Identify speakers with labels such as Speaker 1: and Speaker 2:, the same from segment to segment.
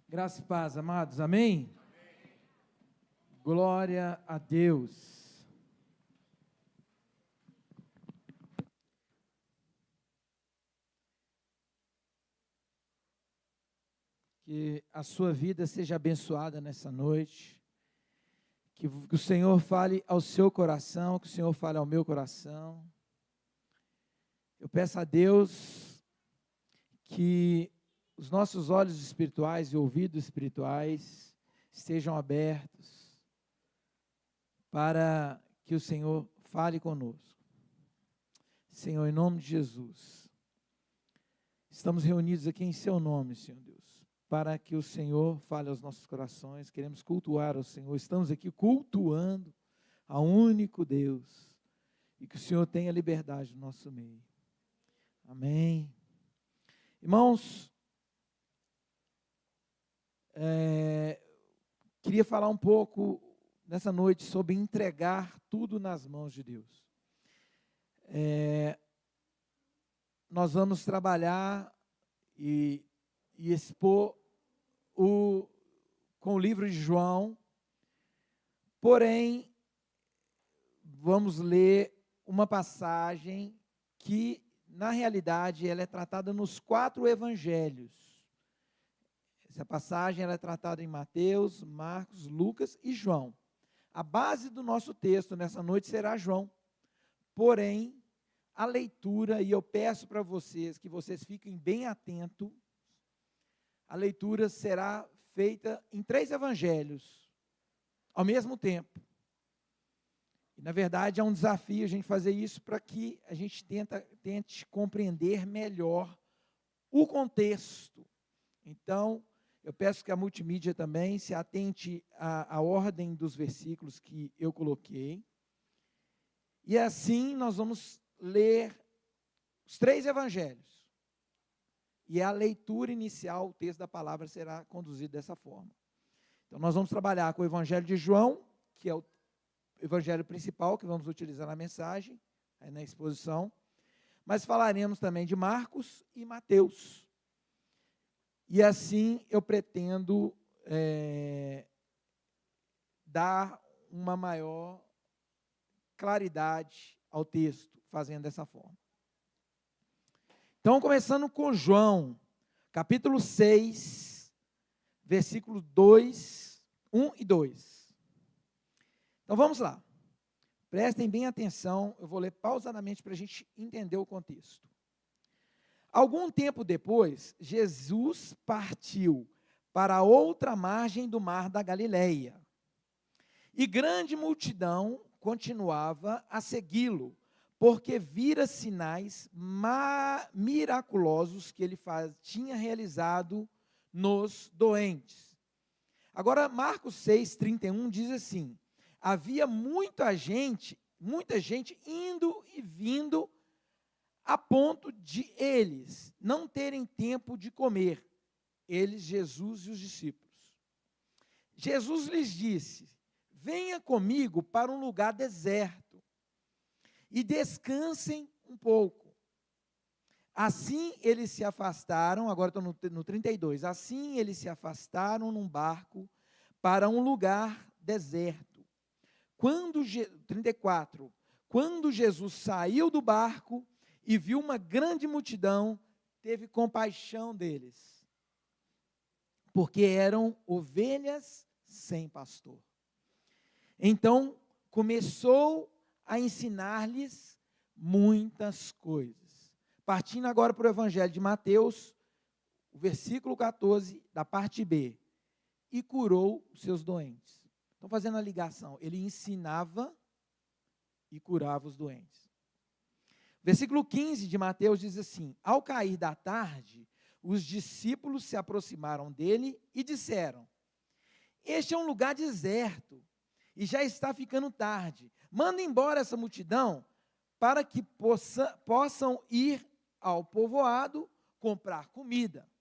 Speaker 1: Graça e paz, amados, amém? Glória a Deus. Que a sua vida seja abençoada nessa noite, que o Senhor fale ao seu coração, que o Senhor fale ao meu coração. Eu peço a Deus que os nossos olhos espirituais e ouvidos espirituais estejam abertos para que o Senhor fale conosco. Senhor, em nome de Jesus, estamos reunidos aqui em seu nome, Senhor Deus, para que o Senhor fale aos nossos corações. Queremos cultuar ao Senhor, estamos aqui cultuando ao único Deus, e que o Senhor tenha liberdade no nosso meio. Amém. Irmãos, queria falar um pouco nessa noite sobre entregar tudo nas mãos de Deus. Nós vamos trabalhar e expor com o livro de João, porém, vamos ler uma passagem que, na realidade, ela é tratada nos 4 evangelhos. Essa passagem ela é tratada em Mateus, Marcos, Lucas e João. A base do nosso texto nessa noite será João. Porém, a leitura, e eu peço para vocês que vocês fiquem bem atentos, a leitura será feita em 3 evangelhos, ao mesmo tempo. E, na verdade, é um desafio a gente fazer isso para que a gente tente compreender melhor o contexto. Então, eu peço que a multimídia também se atente à ordem dos versículos que eu coloquei. E assim nós vamos ler os 3 evangelhos. E a leitura inicial, o texto da palavra, será conduzido dessa forma. Então nós vamos trabalhar com o evangelho de João, que é o evangelho principal que vamos utilizar na mensagem, na exposição. Mas falaremos também de Marcos e Mateus. E assim eu pretendo dar uma maior claridade ao texto, fazendo dessa forma. Então, começando com João, capítulo 6, versículos 1 e 2. Então, vamos lá. Prestem bem atenção, eu vou ler pausadamente para a gente entender o contexto. Algum tempo depois, Jesus partiu para outra margem do mar da Galileia. E grande multidão continuava a segui-lo, porque vira sinais miraculosos que ele tinha realizado nos doentes. Agora, Marcos 6:31 diz assim: havia muita gente indo e vindo, a ponto de eles não terem tempo de comer, eles, Jesus e os discípulos. Jesus lhes disse: venha comigo para um lugar deserto e descansem um pouco. Assim eles se afastaram, agora estou no 32, assim eles se afastaram num barco para um lugar deserto. 34, quando Jesus saiu do barco e viu uma grande multidão, teve compaixão deles, porque eram ovelhas sem pastor. Então, começou a ensinar-lhes muitas coisas. Partindo agora para o Evangelho de Mateus, o versículo 14, da parte B. E curou os seus doentes. Estão fazendo a ligação. Ele ensinava e curava os doentes. Versículo 15 de Mateus diz assim: ao cair da tarde, os discípulos se aproximaram dele e disseram: este é um lugar deserto e já está ficando tarde. Manda embora essa multidão para que possam ir ao povoado comprar comida.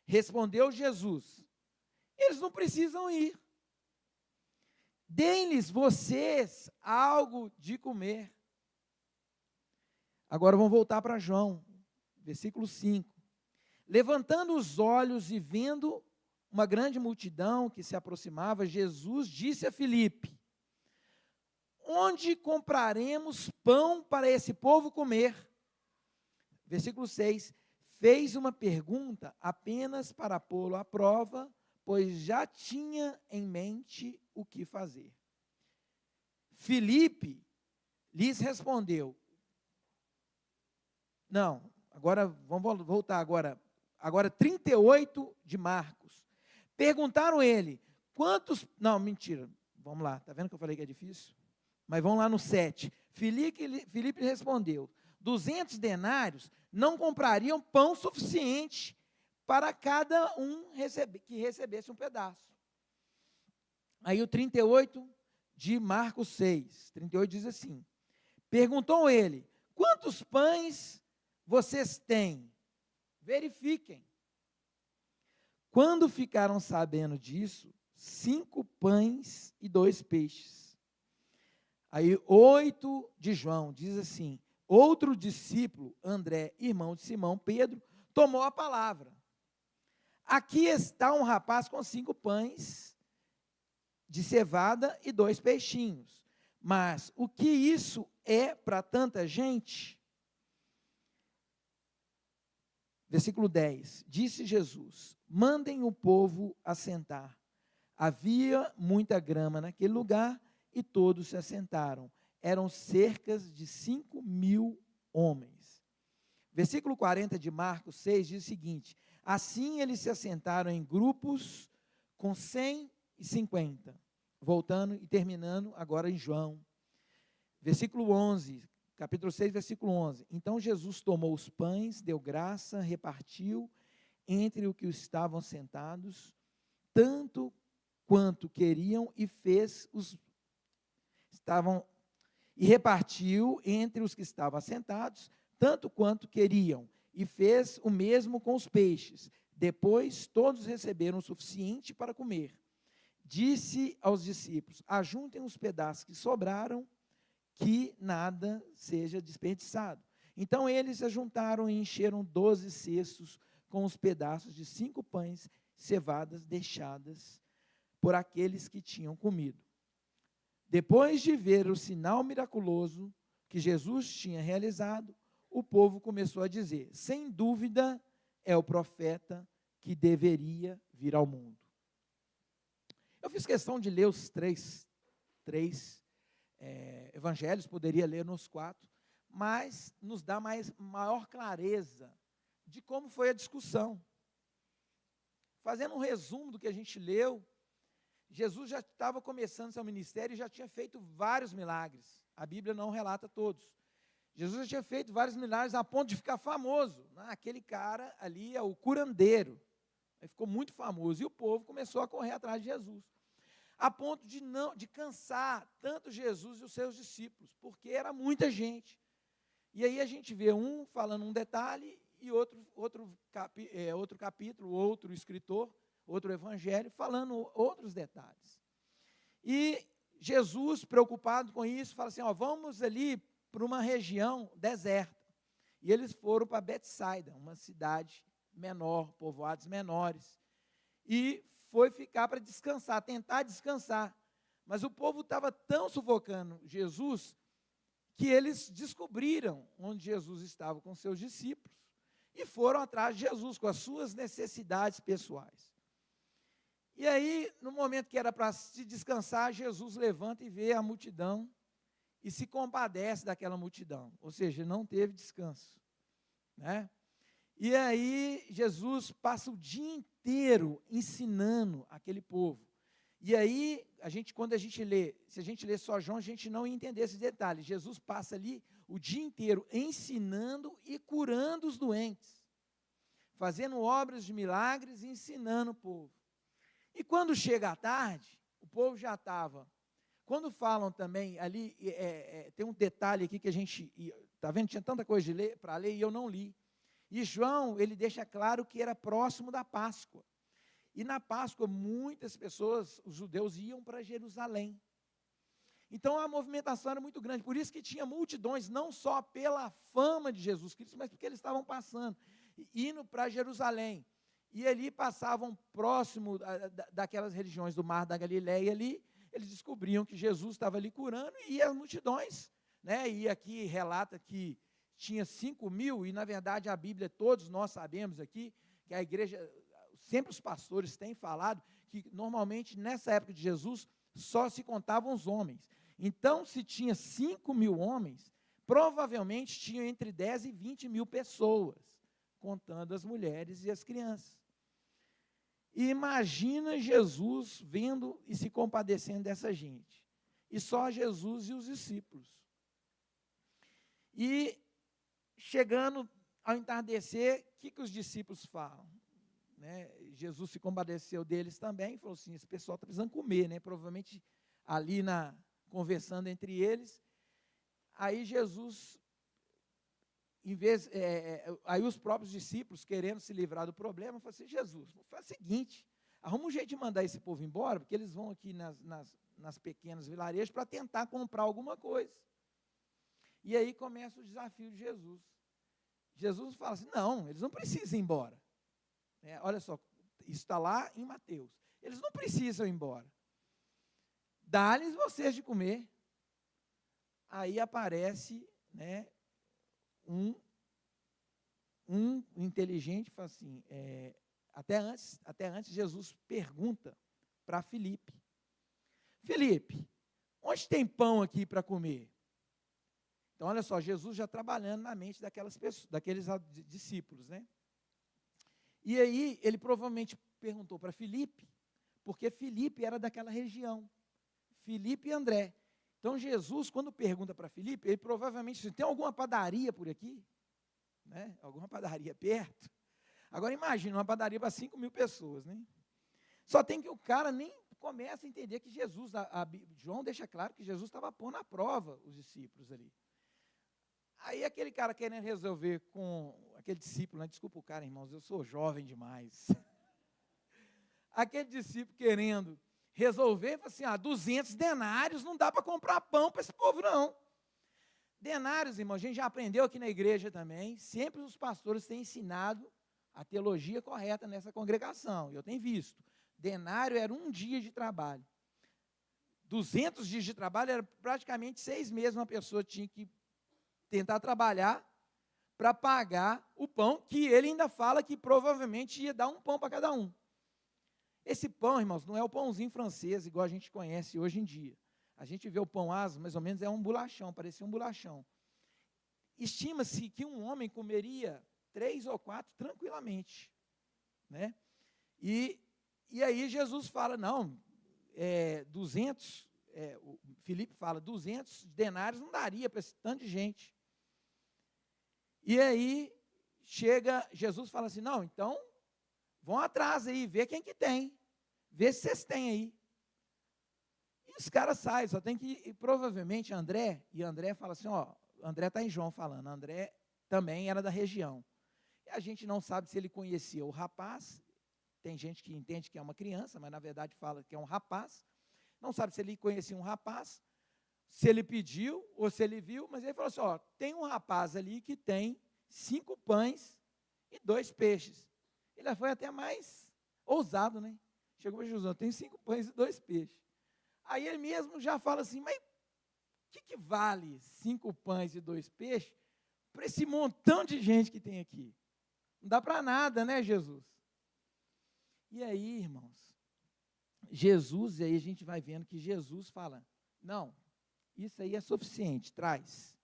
Speaker 1: Respondeu Jesus: eles não precisam ir. Deem-lhes vocês algo de comer. Agora vamos voltar para João, versículo 5. Levantando os olhos e vendo uma grande multidão que se aproximava, Jesus disse a Filipe: onde compraremos pão para esse povo comer? Versículo 6, fez uma pergunta apenas para pô-lo à prova, pois já tinha em mente o que fazer. Filipe lhes respondeu, não, agora, vamos voltar agora 38 de Marcos. Perguntaram ele, quantos, não, mentira, vamos lá, está vendo que eu falei que é difícil? Mas vamos lá no 7. Filipe respondeu, 200 denários não comprariam pão suficiente para cada um que recebesse um pedaço. Aí o 38 de Marcos 6, 38 diz assim, perguntou ele, quantos pães vocês têm? Verifiquem. Quando ficaram sabendo disso, 5 pães e 2 peixes. Aí 8 de João diz assim, outro discípulo, André, irmão de Simão, Pedro, tomou a palavra. Aqui está um rapaz com 5 pães de cevada e 2 peixinhos. Mas o que isso é para tanta gente? Versículo 10, disse Jesus, mandem o povo assentar. Havia muita grama naquele lugar e todos se assentaram. Eram cerca de 5.000 homens. Versículo 40 de Marcos 6 diz o seguinte, assim eles se assentaram em grupos com 150. Voltando e terminando agora em João. Versículo 11, capítulo 6, versículo 11. Então Jesus tomou os pães, deu graça, repartiu entre os que estavam sentados, tanto quanto queriam, e repartiu entre os que estavam assentados, tanto quanto queriam, e fez o mesmo com os peixes. Depois todos receberam o suficiente para comer. Disse aos discípulos, ajuntem os pedaços que sobraram, que nada seja desperdiçado. Então eles ajuntaram e encheram 12 cestos com os pedaços de 5 pães cevadas deixadas por aqueles que tinham comido. Depois de ver o sinal miraculoso que Jesus tinha realizado, o povo começou a dizer, sem dúvida é o profeta que deveria vir ao mundo. Eu fiz questão de ler os três evangelhos, poderia ler nos 4, mas nos dá maior clareza de como foi a discussão. Fazendo um resumo do que a gente leu, Jesus já estava começando seu ministério e já tinha feito vários milagres. A Bíblia não relata todos. Jesus já tinha feito vários milagres a ponto de ficar famoso. Aquele cara ali é o curandeiro. Ele ficou muito famoso e o povo começou a correr atrás de Jesus. A ponto de cansar tanto Jesus e os seus discípulos, porque era muita gente. E aí a gente vê um falando um detalhe e outro capítulo, outro escritor, outro evangelho, falando outros detalhes. E Jesus, preocupado com isso, fala assim, vamos ali para uma região deserta. E eles foram para Betsaida, uma cidade menor, povoados menores. E foi ficar para descansar, tentar descansar. Mas o povo estava tão sufocando Jesus, que eles descobriram onde Jesus estava com seus discípulos, e foram atrás de Jesus, com as suas necessidades pessoais. E aí, no momento que era para se descansar, Jesus levanta e vê a multidão, e se compadece daquela multidão, ou seja, não teve descanso, né? E aí, Jesus passa o dia inteiro ensinando aquele povo. E aí, quando a gente lê, se a gente lê só João, a gente não ia entender esses detalhes. Jesus passa ali o dia inteiro ensinando e curando os doentes, fazendo obras de milagres e ensinando o povo. E quando chega à tarde, o povo já estava. Quando falam também ali, tem um detalhe aqui que a gente, está vendo, tinha tanta coisa para ler e eu não li. E João, ele deixa claro que era próximo da Páscoa. E na Páscoa, muitas pessoas, os judeus, iam para Jerusalém. Então, a movimentação era muito grande. Por isso que tinha multidões, não só pela fama de Jesus Cristo, mas porque eles estavam passando, indo para Jerusalém. e ali passavam próximo daquelas regiões do Mar da Galileia ali, eles descobriam que Jesus estava ali curando, e as multidões, né, e aqui relata que tinha 5.000, e na verdade a Bíblia, todos nós sabemos aqui, que a igreja, sempre os pastores têm falado, que normalmente nessa época de Jesus, só se contavam os homens. Então, se tinha 5.000 homens, provavelmente tinha entre 10 e 20 mil pessoas, contando as mulheres e as crianças. E imagina Jesus vendo e se compadecendo dessa gente. E só Jesus e os discípulos. E chegando ao entardecer, o que os discípulos falam? Né? Jesus se compadeceu deles também, falou assim, esse pessoal está precisando comer, né? Provavelmente ali conversando entre eles. Aí Jesus, aí os próprios discípulos, querendo se livrar do problema, falaram assim, Jesus, faz o seguinte, arruma um jeito de mandar esse povo embora, porque eles vão aqui nas pequenas vilarejos para tentar comprar alguma coisa. E aí começa o desafio de Jesus. Jesus fala assim, não, eles não precisam ir embora. Olha só, isso está lá em Mateus. Eles não precisam ir embora. Dá-lhes vocês de comer. Aí aparece, né, um inteligente, fala assim, até antes Jesus pergunta para Filipe, Filipe, onde tem pão aqui para comer? Então, olha só, Jesus já trabalhando na mente daquelas pessoas, daqueles discípulos, né? E aí, ele provavelmente perguntou para Filipe, porque Filipe era daquela região, Filipe e André. Então, Jesus, quando pergunta para Filipe, ele provavelmente disse, tem alguma padaria por aqui? Né? Alguma padaria perto? Agora, imagina, uma padaria para 5.000 pessoas, né? Só tem que o cara nem começa a entender que Jesus, João deixa claro que Jesus estava pondo à prova os discípulos ali. Aí aquele cara querendo resolver com aquele discípulo, né? Desculpa o cara, irmãos, eu sou jovem demais. Aquele discípulo querendo resolver, falou assim, 200 denários, não dá para comprar pão para esse povo, não. Denários, irmão, a gente já aprendeu aqui na igreja também, sempre os pastores têm ensinado a teologia correta nessa congregação, eu tenho visto. Denário era 1 dia de trabalho. 200 dias de trabalho era praticamente 6 meses, uma pessoa tinha que tentar trabalhar para pagar o pão, que ele ainda fala que provavelmente ia dar um pão para cada um. Esse pão, irmãos, não é o pãozinho francês, igual a gente conhece hoje em dia. A gente vê o pão asa, mais ou menos, é um bolachão, parecia um bolachão. Estima-se que um homem comeria 3 ou 4 tranquilamente. Né? E aí Jesus fala, não, 200, o Filipe fala, 200 denários não daria para esse tanto de gente. E aí, Jesus fala assim, não, então, vão atrás aí, vê quem que tem, vê se vocês têm aí. E os caras saem, só tem que, e provavelmente André fala assim, André está em João falando, André também era da região. E a gente não sabe se ele conhecia o rapaz, tem gente que entende que é uma criança, mas na verdade fala que é um rapaz, não sabe se ele conhecia um rapaz, se ele pediu ou se ele viu, mas ele falou assim, tem um rapaz ali que tem 5 pães e 2 peixes. Ele foi até mais ousado, né? Chegou para Jesus, tem 5 pães e 2 peixes. Aí ele mesmo já fala assim, mas o que vale 5 pães e 2 peixes para esse montão de gente que tem aqui? Não dá para nada, né, Jesus? E aí, irmãos, e aí a gente vai vendo que Jesus fala, não, isso aí é suficiente, traz.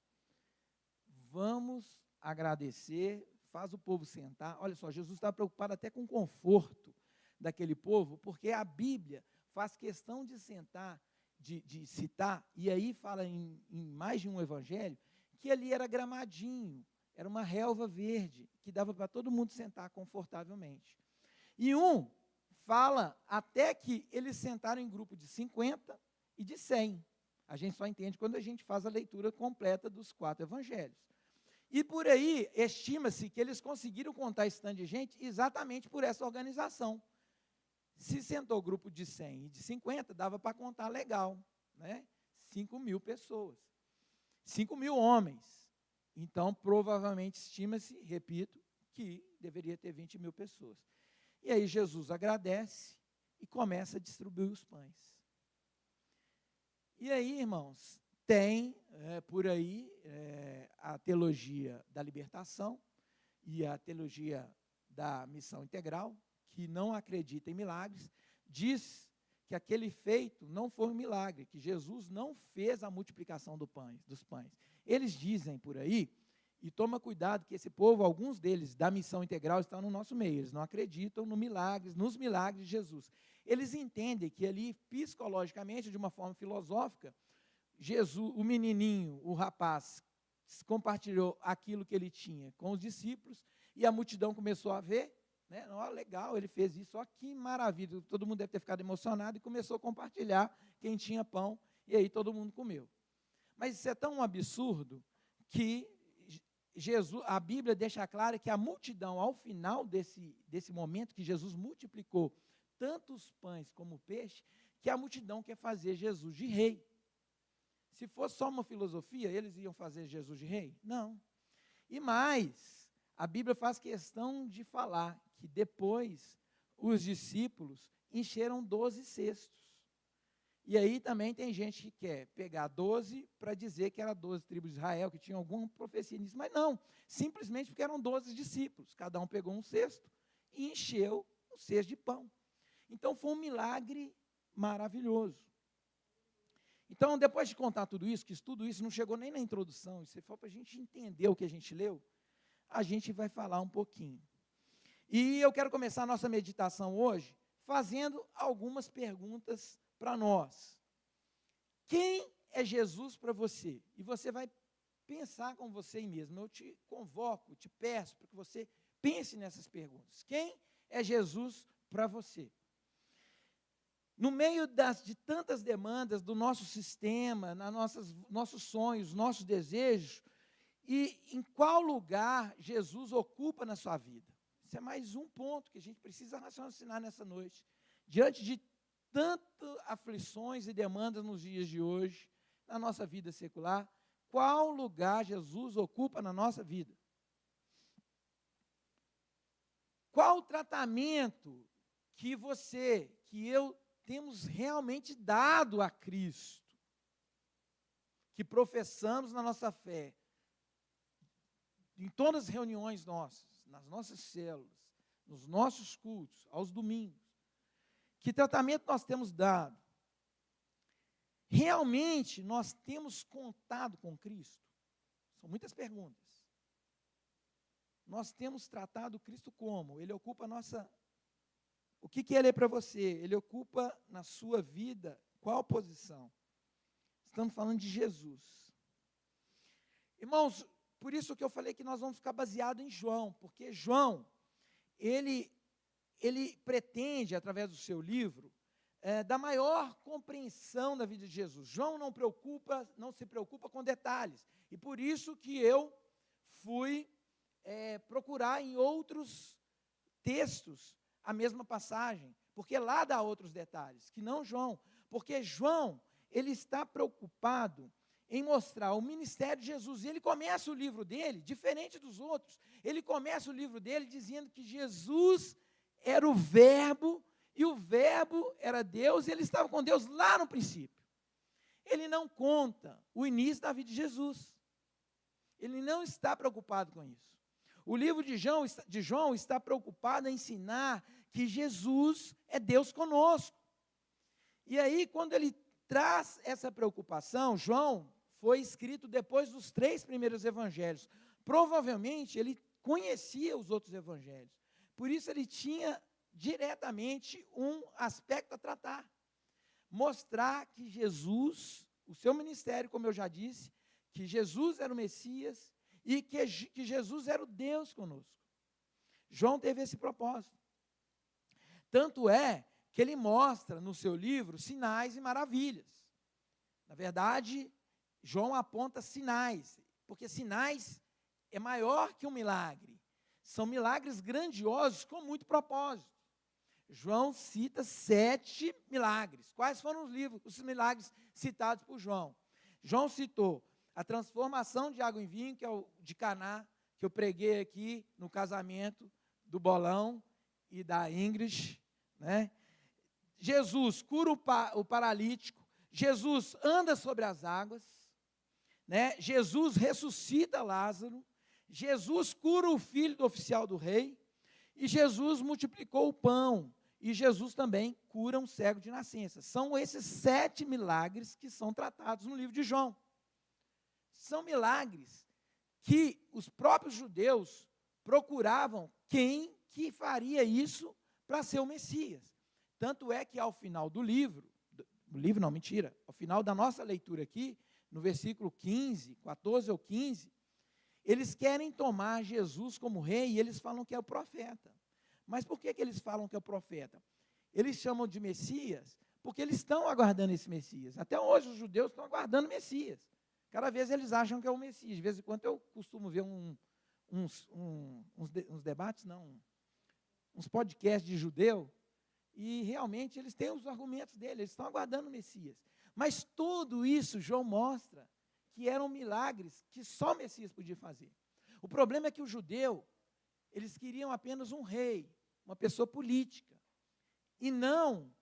Speaker 1: Vamos agradecer, faz o povo sentar. Olha só, Jesus estava preocupado até com o conforto daquele povo, porque a Bíblia faz questão de sentar, de citar, e aí fala em mais de um evangelho, que ali era gramadinho, era uma relva verde, que dava para todo mundo sentar confortavelmente. E fala até que eles sentaram em grupo de 50 e de 100. A gente só entende quando a gente faz a leitura completa dos 4 evangelhos. E por aí, estima-se que eles conseguiram contar esse tanto de gente exatamente por essa organização. Se sentou grupo de 100 e de 50, dava para contar legal, né? 5.000 pessoas. 5.000 homens. Então, provavelmente, estima-se, repito, que deveria ter 20.000 pessoas. E aí Jesus agradece e começa a distribuir os pães. E aí, irmãos, tem por aí a teologia da libertação e a teologia da missão integral, que não acredita em milagres, diz que aquele feito não foi um milagre, que Jesus não fez a multiplicação dos pães. Eles dizem por aí, e toma cuidado que esse povo, alguns deles da missão integral estão no nosso meio, eles não acreditam nos milagres de Jesus. Eles entendem que ali, psicologicamente, de uma forma filosófica, Jesus, o menininho, o rapaz, compartilhou aquilo que ele tinha com os discípulos, e a multidão começou a ver, né? Oh, legal, ele fez isso, ó, que maravilha, todo mundo deve ter ficado emocionado, e começou a compartilhar quem tinha pão, e aí todo mundo comeu. Mas isso é tão absurdo, que a Bíblia deixa claro que a multidão, ao final desse momento que Jesus multiplicou tanto os pães como o peixe, que a multidão quer fazer Jesus de rei. Se fosse só uma filosofia, eles iam fazer Jesus de rei? Não. E mais, a Bíblia faz questão de falar que depois os discípulos encheram 12 cestos. E aí também tem gente que quer pegar 12 para dizer que era 12 tribos de Israel, que tinha alguma profecia nisso, mas não, simplesmente porque eram 12 discípulos, cada um pegou um cesto e encheu o cesto de pão. Então foi um milagre maravilhoso. Então, depois de contar tudo isso, que tudo isso não chegou nem na introdução, isso foi para a gente entender o que a gente leu, a gente vai falar um pouquinho. E eu quero começar a nossa meditação hoje fazendo algumas perguntas para nós. Quem é Jesus para você? E você vai pensar com você mesmo. Eu te convoco, te peço para que você pense nessas perguntas. Quem é Jesus para você? No meio de tantas demandas do nosso sistema, nossos sonhos, nossos desejos, e em qual lugar Jesus ocupa na sua vida? Isso é mais um ponto que a gente precisa raciocinar nessa noite. Diante de tantas aflições e demandas nos dias de hoje, na nossa vida secular, qual lugar Jesus ocupa na nossa vida? Qual o tratamento que eu temos realmente dado a Cristo, que professamos na nossa fé, em todas as reuniões nossas, nas nossas células, nos nossos cultos, aos domingos? Que tratamento nós temos dado? Realmente nós temos contado com Cristo? São muitas perguntas. Nós temos tratado Cristo como? Ele ocupa a nossa... O que Ele é para você? Ele ocupa na sua vida qual posição? Estamos falando de Jesus. Irmãos, por isso que eu falei que nós vamos ficar baseado em João, porque João, ele pretende, através do seu livro, da maior compreensão da vida de Jesus. João não se preocupa com detalhes, e por isso que eu fui procurar em outros textos a mesma passagem, porque lá dá outros detalhes, que não João, porque João, ele está preocupado em mostrar o ministério de Jesus, e ele começa o livro dele, diferente dos outros, ele começa o livro dele dizendo que Jesus era o verbo, e o verbo era Deus, e ele estava com Deus lá no princípio. Ele não conta o início da vida de Jesus, ele não está preocupado com isso. O livro de João está preocupado em ensinar que Jesus é Deus conosco. E aí, quando ele traz essa preocupação, João foi escrito depois dos 3 primeiros evangelhos. Provavelmente, ele conhecia os outros evangelhos. Por isso, ele tinha diretamente um aspecto a tratar. Mostrar que Jesus, o seu ministério, como eu já disse, que Jesus era o Messias e que Jesus era o Deus conosco. João teve esse propósito. Tanto é que ele mostra no seu livro sinais e maravilhas. Na verdade, João aponta sinais, porque sinais é maior que um milagre. São milagres grandiosos com muito propósito. João cita 7 milagres. Quais foram os milagres citados por João? João citou a transformação de água em vinho, que é o de Caná, que eu preguei aqui no casamento do Bolão, e da Ingrid, né? Jesus cura o paralítico, Jesus anda sobre as águas, né? Jesus ressuscita Lázaro, Jesus cura o filho do oficial do rei, e Jesus multiplicou o pão, e Jesus também cura um cego de nascença. São esses 7 milagres que são tratados no livro de João. São milagres que os próprios judeus procuravam quem que faria isso para ser o Messias. Tanto é que ao final do livro, ao final da nossa leitura aqui, no versículo 15, 14 ou 15, eles querem tomar Jesus como rei e eles falam que é o profeta. Mas por que eles falam que é o profeta? Eles chamam de Messias porque eles estão aguardando esse Messias. Até hoje os judeus estão aguardando o Messias. Cada vez eles acham que é o Messias. De vez em quando eu costumo ver uns debates, uns podcasts de judeu, e realmente eles têm os argumentos deles, eles estão aguardando o Messias. Mas tudo isso João mostra que eram milagres que só o Messias podia fazer. O problema é que o judeu, eles queriam apenas um rei, uma pessoa política, e não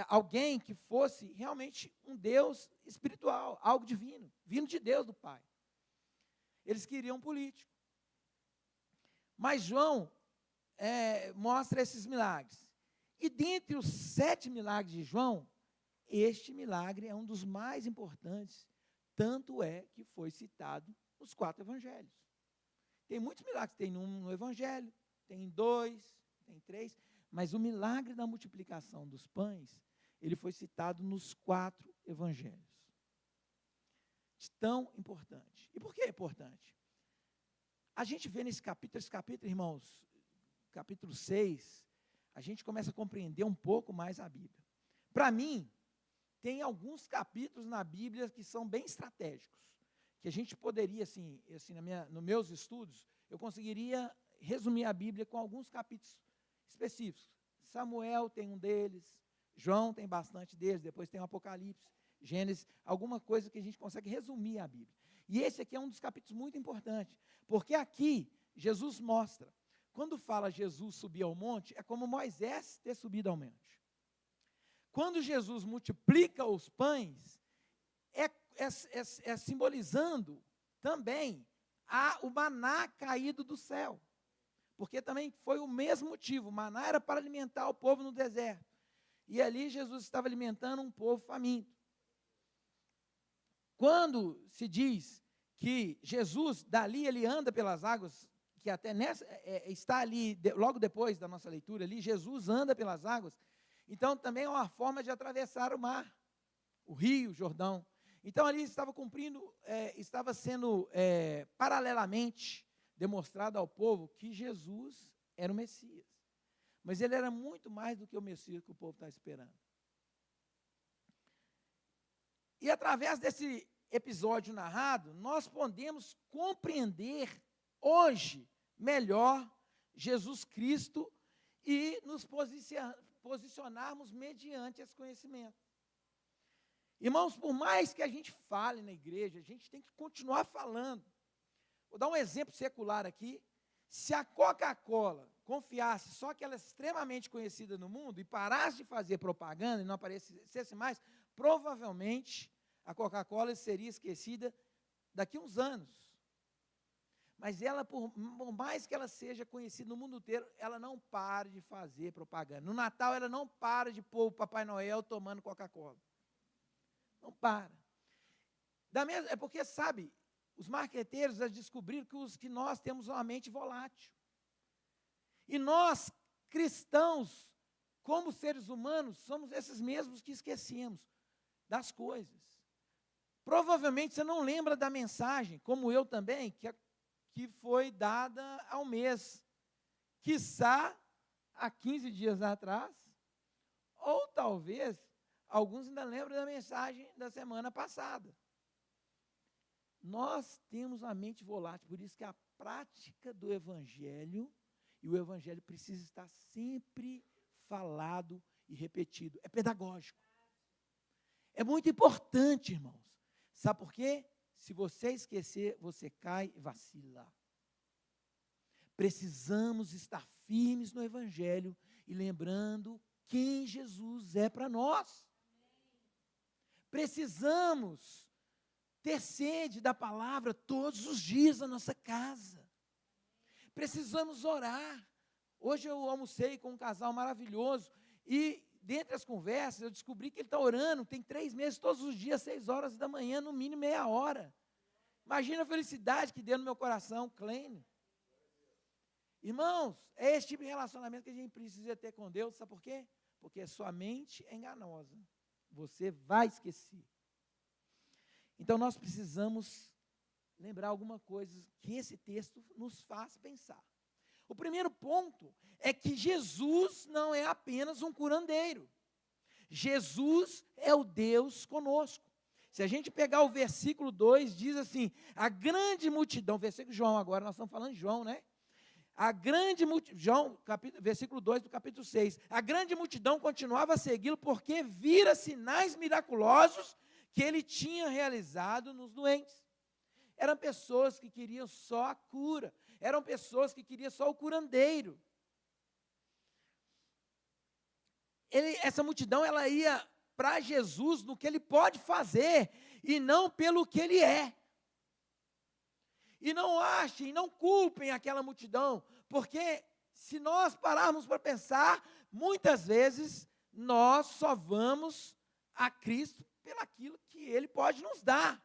Speaker 1: alguém que fosse realmente um Deus espiritual, algo divino, vindo de Deus do Pai. Eles queriam um político. Mas João mostra esses milagres. E dentre os 7 milagres de João, este milagre é um dos mais importantes, tanto é que foi citado nos 4 evangelhos. Tem muitos milagres, tem um no evangelho, tem 2, tem 3, mas o milagre da multiplicação dos pães, ele foi citado nos 4 evangelhos. Tão importante. E por que é importante? A gente vê esse capítulo, irmãos, capítulo 6, a gente começa a compreender um pouco mais a Bíblia. Para mim, tem alguns capítulos na Bíblia que são bem estratégicos, que a gente poderia, assim nos meus estudos, eu conseguiria resumir a Bíblia com alguns capítulos específicos. Samuel tem um deles, João tem bastante deles, depois tem o Apocalipse, Gênesis, alguma coisa que a gente consegue resumir a Bíblia. E esse aqui é um dos capítulos muito importantes, porque aqui Jesus mostra, quando fala Jesus subir ao monte, é como Moisés ter subido ao monte. Quando Jesus multiplica os pães, é simbolizando também o maná caído do céu. Porque também foi o mesmo motivo, o maná era para alimentar o povo no deserto. E ali Jesus estava alimentando um povo faminto. Quando se diz que Jesus, dali ele anda pelas águas, que até está ali, logo depois da nossa leitura ali, Jesus anda pelas águas, então também é uma forma de atravessar o mar, o rio Jordão. Então ali estava sendo paralelamente demonstrado ao povo que Jesus era o Messias. Mas ele era muito mais do que o Messias que o povo está esperando. E através desse episódio narrado, nós podemos compreender hoje melhor Jesus Cristo e nos posicionarmos mediante esse conhecimento. Irmãos, por mais que a gente fale na igreja, a gente tem que continuar falando. Vou dar um exemplo secular aqui. Se a Coca-Cola confiasse só que ela é extremamente conhecida no mundo e parasse de fazer propaganda e não aparecesse mais, provavelmente a Coca-Cola seria esquecida daqui a uns anos. Mas ela, por mais que ela seja conhecida no mundo inteiro, ela não para de fazer propaganda. No Natal, ela não para de pôr o Papai Noel tomando Coca-Cola. Não para. É porque, sabe, os marqueteiros já descobriram que nós temos uma mente volátil. E nós, cristãos, como seres humanos, somos esses mesmos que esquecemos das coisas. Provavelmente você não lembra da mensagem, como eu também, que foi dada ao mês, quiçá há 15 dias atrás, ou talvez alguns ainda lembram da mensagem da semana passada. Nós temos a mente volátil, por isso que a prática do Evangelho, e o Evangelho precisa estar sempre falado e repetido, é pedagógico. É muito importante, irmãos. Sabe por quê? Se você esquecer, você cai e vacila. precisamos estar firmes no Evangelho e lembrando quem Jesus é para nós. Precisamos ter sede da palavra todos os dias na nossa casa. Precisamos orar. Hoje eu almocei com um casal maravilhoso e, dentre as conversas, eu descobri que ele está orando, tem 3 meses, todos os dias, 6 horas da manhã, no mínimo meia hora. Imagina a felicidade que deu no meu coração, Clênio. Irmãos, é esse tipo de relacionamento que a gente precisa ter com Deus, sabe por quê? Porque sua mente é enganosa. Você vai esquecer. Então, nós precisamos lembrar alguma coisa que esse texto nos faz pensar. O primeiro ponto é que Jesus não é apenas um curandeiro. Jesus é o Deus conosco. Se a gente pegar o versículo 2, diz assim, a grande multidão, versículo João agora, nós estamos falando de João, né? A grande multidão, versículo 2 do capítulo 6, a grande multidão continuava a segui-lo porque vira sinais miraculosos que ele tinha realizado nos doentes. Eram pessoas que queriam só a cura, eram pessoas que queriam só o curandeiro. Essa multidão, ela ia para Jesus no que ele pode fazer e não pelo que ele é. E não achem, não culpem aquela multidão, porque se nós pararmos para pensar, muitas vezes nós só vamos a Cristo pelaquilo que Ele pode nos dar.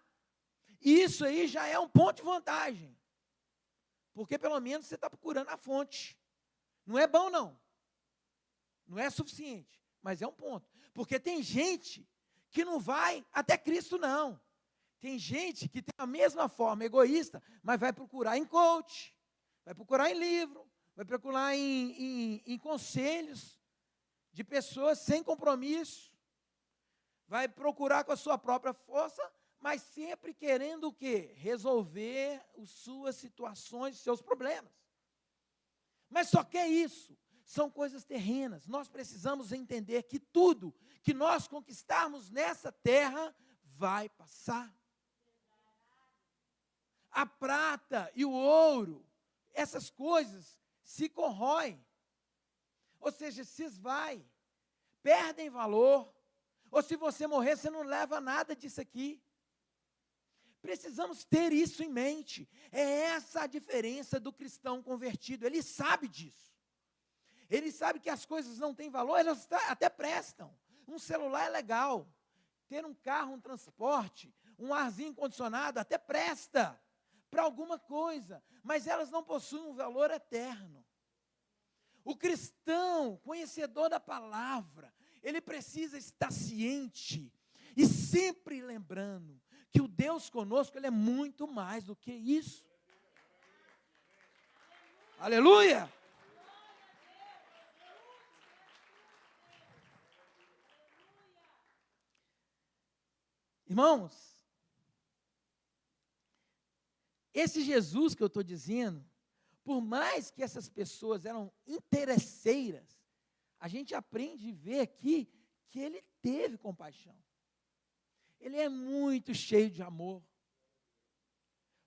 Speaker 1: E isso aí já é um ponto de vantagem, porque pelo menos você está procurando a fonte. Não é bom não, não é suficiente, mas é um ponto. Porque tem gente que não vai até Cristo não. Tem gente que tem a mesma forma egoísta, mas vai procurar em coach, vai procurar em livro, vai procurar em conselhos de pessoas sem compromisso, vai procurar com a sua própria força, mas sempre querendo o quê? Resolver as suas situações, os seus problemas. Mas só que é isso, são coisas terrenas. Nós precisamos entender que tudo que nós conquistarmos nessa terra vai passar. A prata e o ouro, essas coisas se corroem, ou seja, se esvai, perdem valor, ou se você morrer, você não leva nada disso aqui. Precisamos ter isso em mente. É essa a diferença do cristão convertido, ele sabe disso. Ele sabe que as coisas não têm valor, elas até prestam. Um celular é legal, ter um carro, um transporte, um arzinho condicionado até presta para alguma coisa, mas elas não possuem um valor eterno. O cristão, conhecedor da palavra, ele precisa estar ciente e sempre lembrando que o Deus conosco, ele é muito mais do que isso. Aleluia! Irmãos, esse Jesus que eu estou dizendo, por mais que essas pessoas eram interesseiras, a gente aprende a ver aqui que ele teve compaixão. Ele é muito cheio de amor.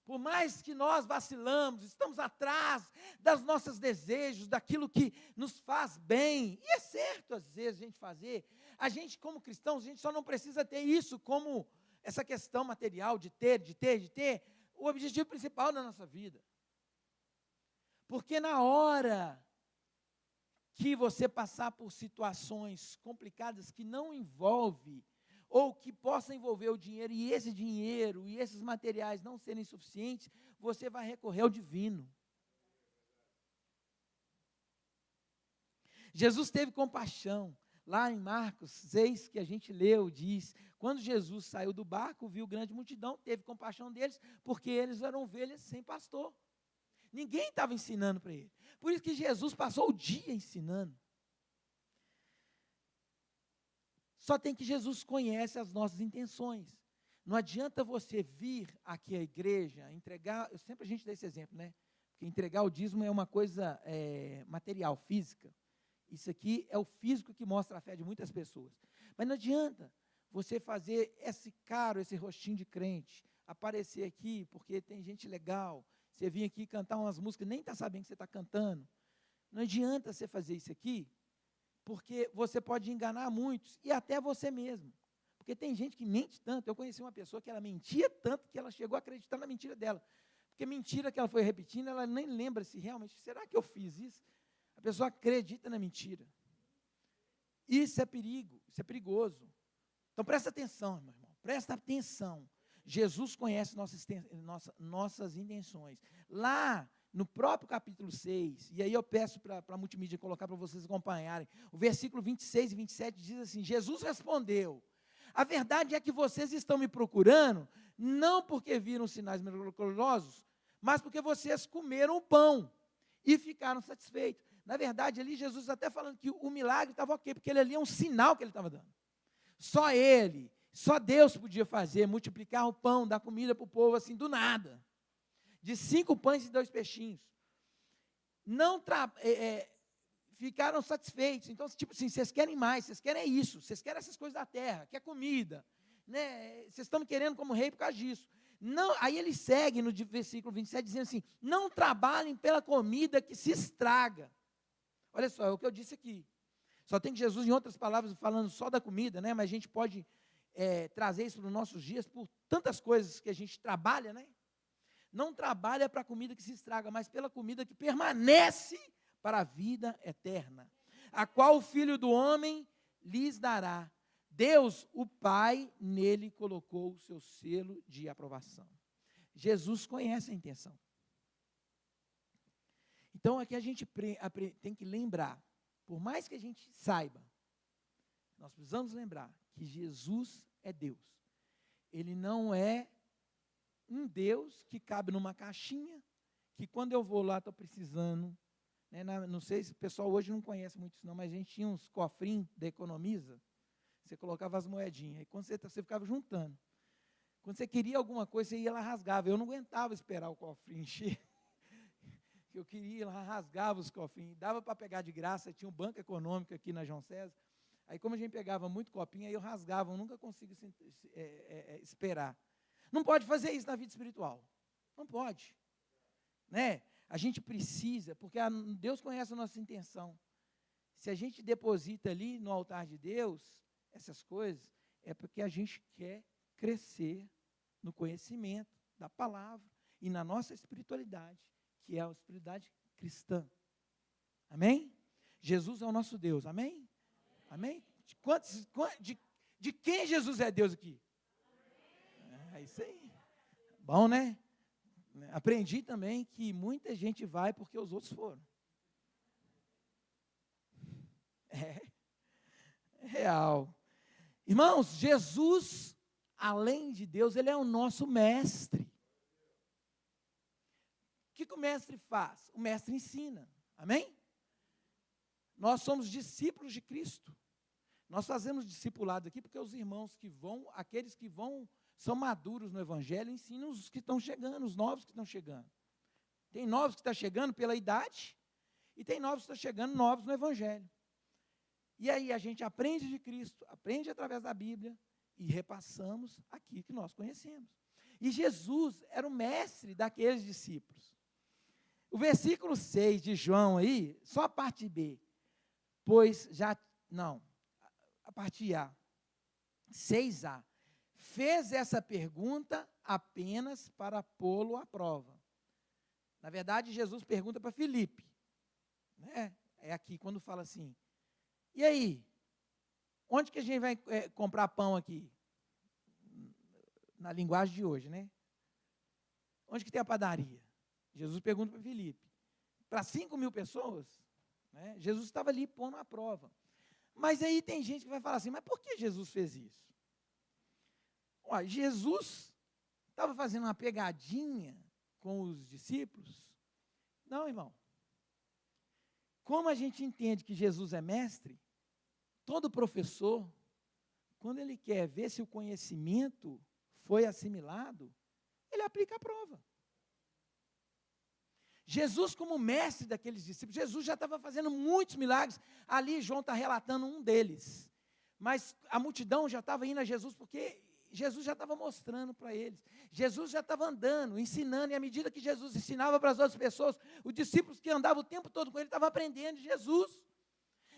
Speaker 1: Por mais que nós vacilamos, estamos atrás dos nossos desejos, daquilo que nos faz bem, e é certo às vezes a gente fazer, a gente como cristãos, a gente só não precisa ter isso como essa questão material de ter, o objetivo principal da nossa vida. Porque na hora que você passar por situações complicadas que não envolve, ou que possa envolver o dinheiro, e esse dinheiro e esses materiais não serem suficientes, você vai recorrer ao divino. Jesus teve compaixão. Lá em Marcos 6, que a gente leu, diz, quando Jesus saiu do barco, viu grande multidão, teve compaixão deles, porque eles eram ovelhas sem pastor. Ninguém estava ensinando para ele. Por isso que Jesus passou o dia ensinando. Só tem que Jesus conhece as nossas intenções. Não adianta você vir aqui à igreja, entregar, sempre a gente dá esse exemplo, né? Porque entregar o dízimo é uma coisa material, física. Isso aqui é o físico que mostra a fé de muitas pessoas. Mas não adianta você fazer esse rostinho de crente, aparecer aqui porque tem gente legal, você vir aqui cantar umas músicas, nem está sabendo que você está cantando. Não adianta você fazer isso aqui, porque você pode enganar muitos, e até você mesmo. Porque tem gente que mente tanto. Eu conheci uma pessoa que ela mentia tanto que ela chegou a acreditar na mentira dela. Porque mentira que ela foi repetindo, ela nem lembra se realmente, será que eu fiz isso? A pessoa acredita na mentira. Isso é perigo, isso é perigoso. Então presta atenção, meu irmão, presta atenção. Jesus conhece nossas intenções. Lá no próprio capítulo 6, e aí eu peço para a multimídia colocar para vocês acompanharem, o versículo 26 e 27 diz assim: Jesus respondeu: a verdade é que vocês estão me procurando, não porque viram sinais miraculosos, mas porque vocês comeram o pão e ficaram satisfeitos. Na verdade, ali Jesus até falando que o milagre estava ok, porque ele ali é um sinal que ele estava dando. Só ele, só Deus podia fazer, multiplicar o pão, dar comida para o povo assim, do nada. De 5 pães e 2 peixinhos. Não ficaram satisfeitos. Então, tipo assim, vocês querem mais, vocês querem isso, vocês querem essas coisas da terra, quer comida, né? Vocês estão me querendo como rei por causa disso. Não, aí ele segue no versículo 27, dizendo assim: não trabalhem pela comida que se estraga. Olha só, é o que eu disse aqui. Só tem que Jesus, em outras palavras, falando só da comida, né? Mas a gente pode trazer isso para os nossos dias por tantas coisas que a gente trabalha, né? Não trabalha para a comida que se estraga, mas pela comida que permanece para a vida eterna, a qual o Filho do Homem lhes dará. Deus, o Pai, nele colocou o seu selo de aprovação. Jesus conhece a intenção. Então, aqui a gente tem que lembrar, por mais que a gente saiba, nós precisamos lembrar que Jesus é Deus. Ele não é um Deus que cabe numa caixinha, que quando eu vou lá, estou precisando, né, não sei se o pessoal hoje não conhece muito isso não, mas a gente tinha uns cofrinhos da Economiza, você colocava as moedinhas, e quando você ficava juntando. Quando você queria alguma coisa, você ia lá e rasgava. Eu não aguentava esperar o cofrinho encher. Eu queria ir lá, rasgava os cofrinhos, dava para pegar de graça, tinha um banco econômico aqui na João César. Aí, como a gente pegava muito copinho, aí eu rasgava, eu nunca consigo esperar. Não pode fazer isso na vida espiritual. Não pode. Né? A gente precisa, porque Deus conhece a nossa intenção. Se a gente deposita ali no altar de Deus, essas coisas, é porque a gente quer crescer no conhecimento da palavra e na nossa espiritualidade, que é a espiritualidade cristã. Amém? Jesus é o nosso Deus, amém? Amém? De quem Jesus é Deus aqui? É isso aí. Bom, né? Aprendi também que muita gente vai porque os outros foram. É real. Irmãos, Jesus, além de Deus, ele é o nosso mestre. O que o mestre faz? O mestre ensina. Amém? Nós somos discípulos de Cristo. Nós fazemos discipulado aqui porque os irmãos que vão, aqueles que vão, são maduros no Evangelho, ensinam os que estão chegando, os novos que estão chegando. Tem novos que estão chegando pela idade, e tem novos que estão chegando novos no Evangelho. E aí a gente aprende de Cristo, aprende através da Bíblia, e repassamos aqui que nós conhecemos. E Jesus era o mestre daqueles discípulos. O versículo 6 de João aí, só a parte B, a parte A, 6A, fez essa pergunta apenas para pô-lo à prova. Na verdade, Jesus pergunta para Filipe, né? É aqui quando fala assim, e aí, onde que a gente vai comprar pão aqui? Na linguagem de hoje, né? Onde que tem a padaria? Jesus pergunta para Filipe. Para 5.000 pessoas, né? Jesus estava ali pondo a prova. Mas aí tem gente que vai falar assim, mas por que Jesus fez isso? Olha, Jesus estava fazendo uma pegadinha com os discípulos? Não, irmão. Como a gente entende que Jesus é mestre, todo professor, quando ele quer ver se o conhecimento foi assimilado, ele aplica a prova. Jesus, como mestre daqueles discípulos, Jesus já estava fazendo muitos milagres. Ali João está relatando um deles. Mas a multidão já estava indo a Jesus porque Jesus já estava mostrando para eles. Jesus já estava andando, ensinando, e à medida que Jesus ensinava para as outras pessoas, os discípulos que andavam o tempo todo com ele estavam aprendendo de Jesus.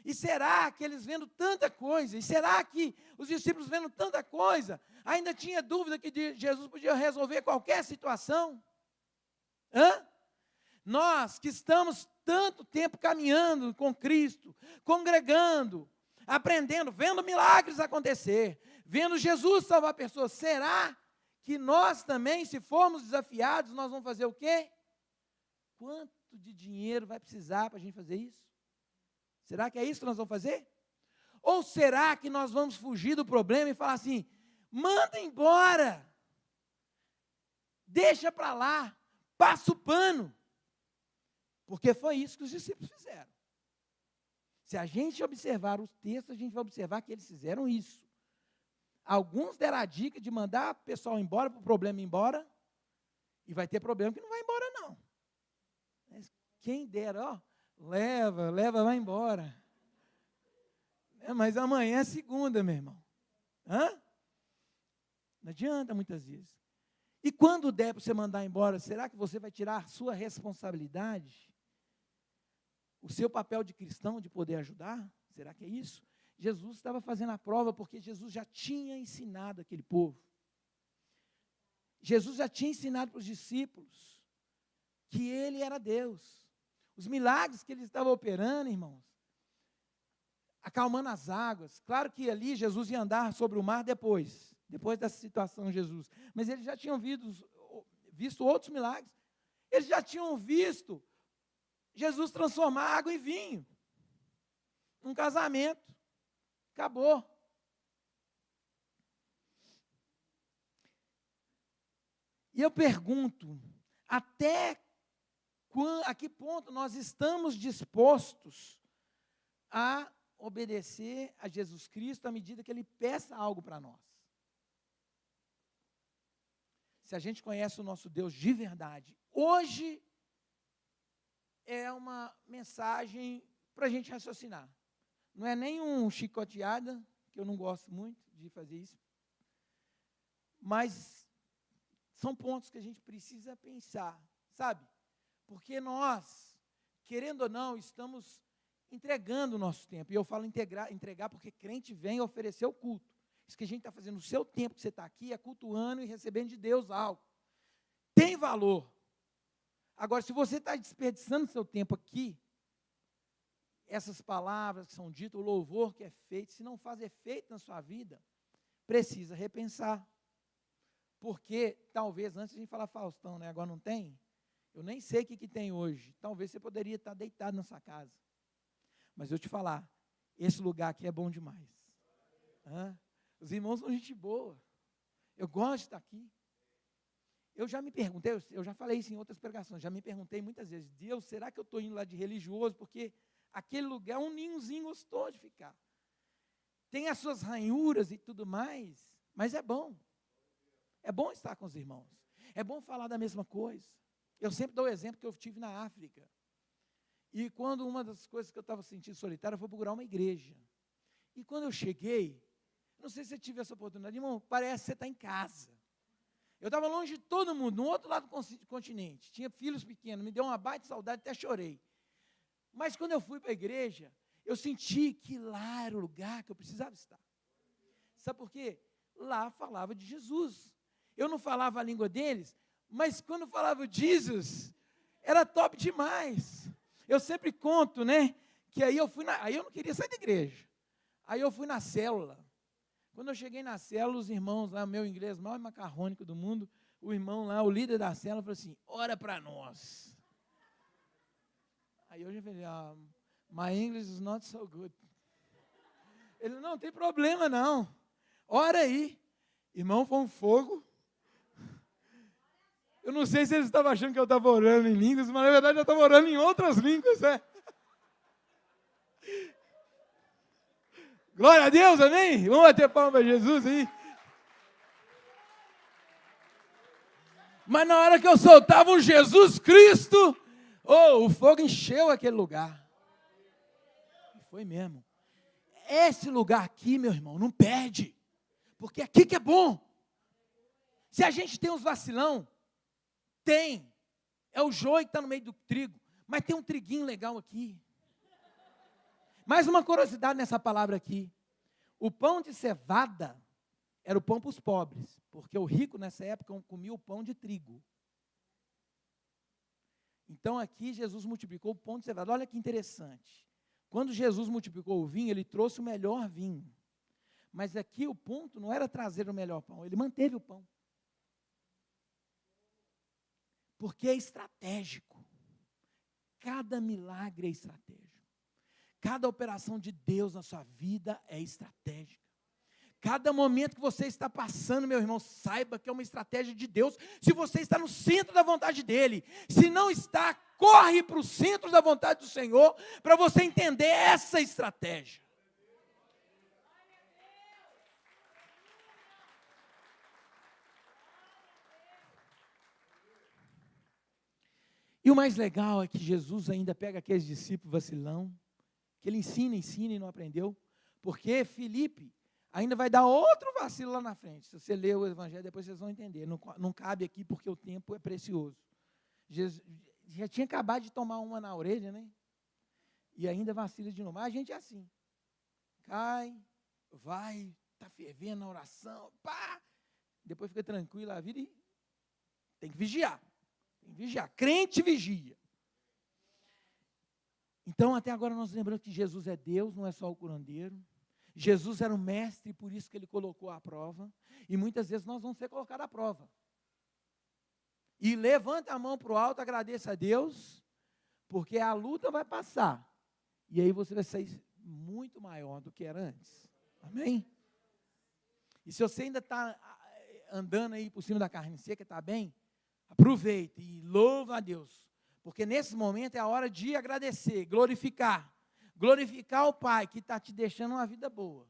Speaker 1: E será que eles vendo tanta coisa, e será que os discípulos vendo tanta coisa, ainda tinha dúvida que Jesus podia resolver qualquer situação? Nós que estamos tanto tempo caminhando com Cristo, congregando, aprendendo, vendo milagres acontecer, vendo Jesus salvar pessoas, será que nós também, se formos desafiados, nós vamos fazer o quê? Quanto de dinheiro vai precisar para a gente fazer isso? Será que é isso que nós vamos fazer? Ou será que nós vamos fugir do problema e falar assim, manda embora, deixa para lá, passa o pano? Porque foi isso que os discípulos fizeram. Se a gente observar os textos, a gente vai observar que eles fizeram isso. Alguns deram a dica de mandar o pessoal embora, para o problema ir embora, e vai ter problema que não vai embora não. Mas quem dera, leva, vai embora. Mas amanhã é segunda, meu irmão. Não adianta muitas vezes. E quando der para você mandar embora, será que você vai tirar a sua responsabilidade? O seu papel de cristão de poder ajudar? Será que é isso? Jesus estava fazendo a prova porque Jesus já tinha ensinado aquele povo. Jesus já tinha ensinado para os discípulos que ele era Deus. Os milagres que ele estava operando, irmãos, acalmando as águas. Claro que ali Jesus ia andar sobre o mar depois dessa situação Jesus. Mas eles já tinham visto outros milagres. Eles já tinham visto Jesus transformar água em vinho. Um casamento. Acabou. E eu pergunto, a que ponto nós estamos dispostos a obedecer a Jesus Cristo à medida que Ele peça algo para nós? Se a gente conhece o nosso Deus de verdade, hoje é uma mensagem para a gente raciocinar. Não é nem um chicoteada, que eu não gosto muito de fazer isso, mas são pontos que a gente precisa pensar, sabe? Porque nós, querendo ou não, estamos entregando o nosso tempo. E eu falo entregar porque crente vem oferecer o culto. Isso que a gente está fazendo no seu tempo que você está aqui, é cultuando e recebendo de Deus algo. Tem valor. Agora, se você está desperdiçando seu tempo aqui, essas palavras que são ditas, o louvor que é feito, se não faz efeito na sua vida, precisa repensar. Porque, talvez, antes a gente falar Faustão, né? Agora não tem? Eu nem sei o que tem hoje. Talvez você poderia estar deitado na sua casa. Mas eu te falar, esse lugar aqui é bom demais. Os irmãos são gente boa. Eu gosto de estar aqui. Eu já me perguntei, eu já falei isso em outras pregações, já me perguntei muitas vezes, Deus, será que eu estou indo lá de religioso? Porque aquele lugar é um ninhozinho gostoso de ficar. Tem as suas ranhuras e tudo mais, mas é bom. É bom estar com os irmãos. É bom falar da mesma coisa. Eu sempre dou o exemplo que eu tive na África. E quando uma das coisas que eu estava sentindo solitário foi procurar uma igreja. E quando eu cheguei, não sei se você tive essa oportunidade, irmão, parece que você está em casa. Eu estava longe de todo mundo, no outro lado do continente. Tinha filhos pequenos, me deu uma baita saudade, até chorei. Mas quando eu fui para a igreja, eu senti que lá era o lugar que eu precisava estar. Sabe por quê? Lá falava de Jesus. Eu não falava a língua deles, mas quando falava de Jesus, era top demais. Eu sempre conto, né, que aí eu não queria sair da igreja. Aí eu fui na célula. Quando eu cheguei na célula, os irmãos lá, meu inglês mais macarrônico do mundo, o irmão lá, o líder da célula, falou assim, ora para nós. Aí eu já falei, my English is not so good. Ele, não tem problema não, ora aí. Irmão, foi um fogo. Eu não sei se eles estavam achando que eu estava orando em línguas, mas na verdade eu estava orando em outras línguas, né? Glória a Deus, amém? Vamos bater palma para Jesus aí. Mas na hora que eu soltava um Jesus Cristo, o fogo encheu aquele lugar. Foi mesmo. Esse lugar aqui, meu irmão, não perde. Porque aqui que é bom. Se a gente tem uns vacilão, tem. É o joio que está no meio do trigo. Mas tem um triguinho legal aqui. Mais uma curiosidade nessa palavra aqui. O pão de cevada era o pão para os pobres, porque o rico nessa época comia o pão de trigo. Então aqui Jesus multiplicou o pão de cevada. Olha que interessante. Quando Jesus multiplicou o vinho, ele trouxe o melhor vinho. Mas aqui o ponto não era trazer o melhor pão, ele manteve o pão. Porque é estratégico. Cada milagre é estratégico. Cada operação de Deus na sua vida é estratégica. Cada momento que você está passando, meu irmão, saiba que é uma estratégia de Deus. Se você está no centro da vontade dEle, se não está, corre para o centro da vontade do Senhor, para você entender essa estratégia. E o mais legal é que Jesus ainda pega aqueles discípulos vacilão, que ele ensina e não aprendeu, porque Filipe ainda vai dar outro vacilo lá na frente. Se você ler o Evangelho, depois vocês vão entender. Não cabe aqui porque o tempo é precioso. Jesus já tinha acabado de tomar uma na orelha, né? E ainda vacila de novo. Mas a gente é assim. Cai, vai, está fervendo na oração, pá! Depois fica tranquilo a vida e tem que vigiar. Tem que vigiar. Crente vigia. Então, até agora nós lembramos que Jesus é Deus, não é só o curandeiro. Jesus era o mestre, por isso que ele colocou à prova. E muitas vezes nós vamos ser colocados à prova. E levanta a mão para o alto, agradeça a Deus, porque a luta vai passar. E aí você vai sair muito maior do que era antes. Amém? E se você ainda está andando aí por cima da carne seca, está bem, aproveite e louva a Deus. Porque nesse momento é a hora de agradecer, glorificar. Glorificar o Pai que está te deixando uma vida boa.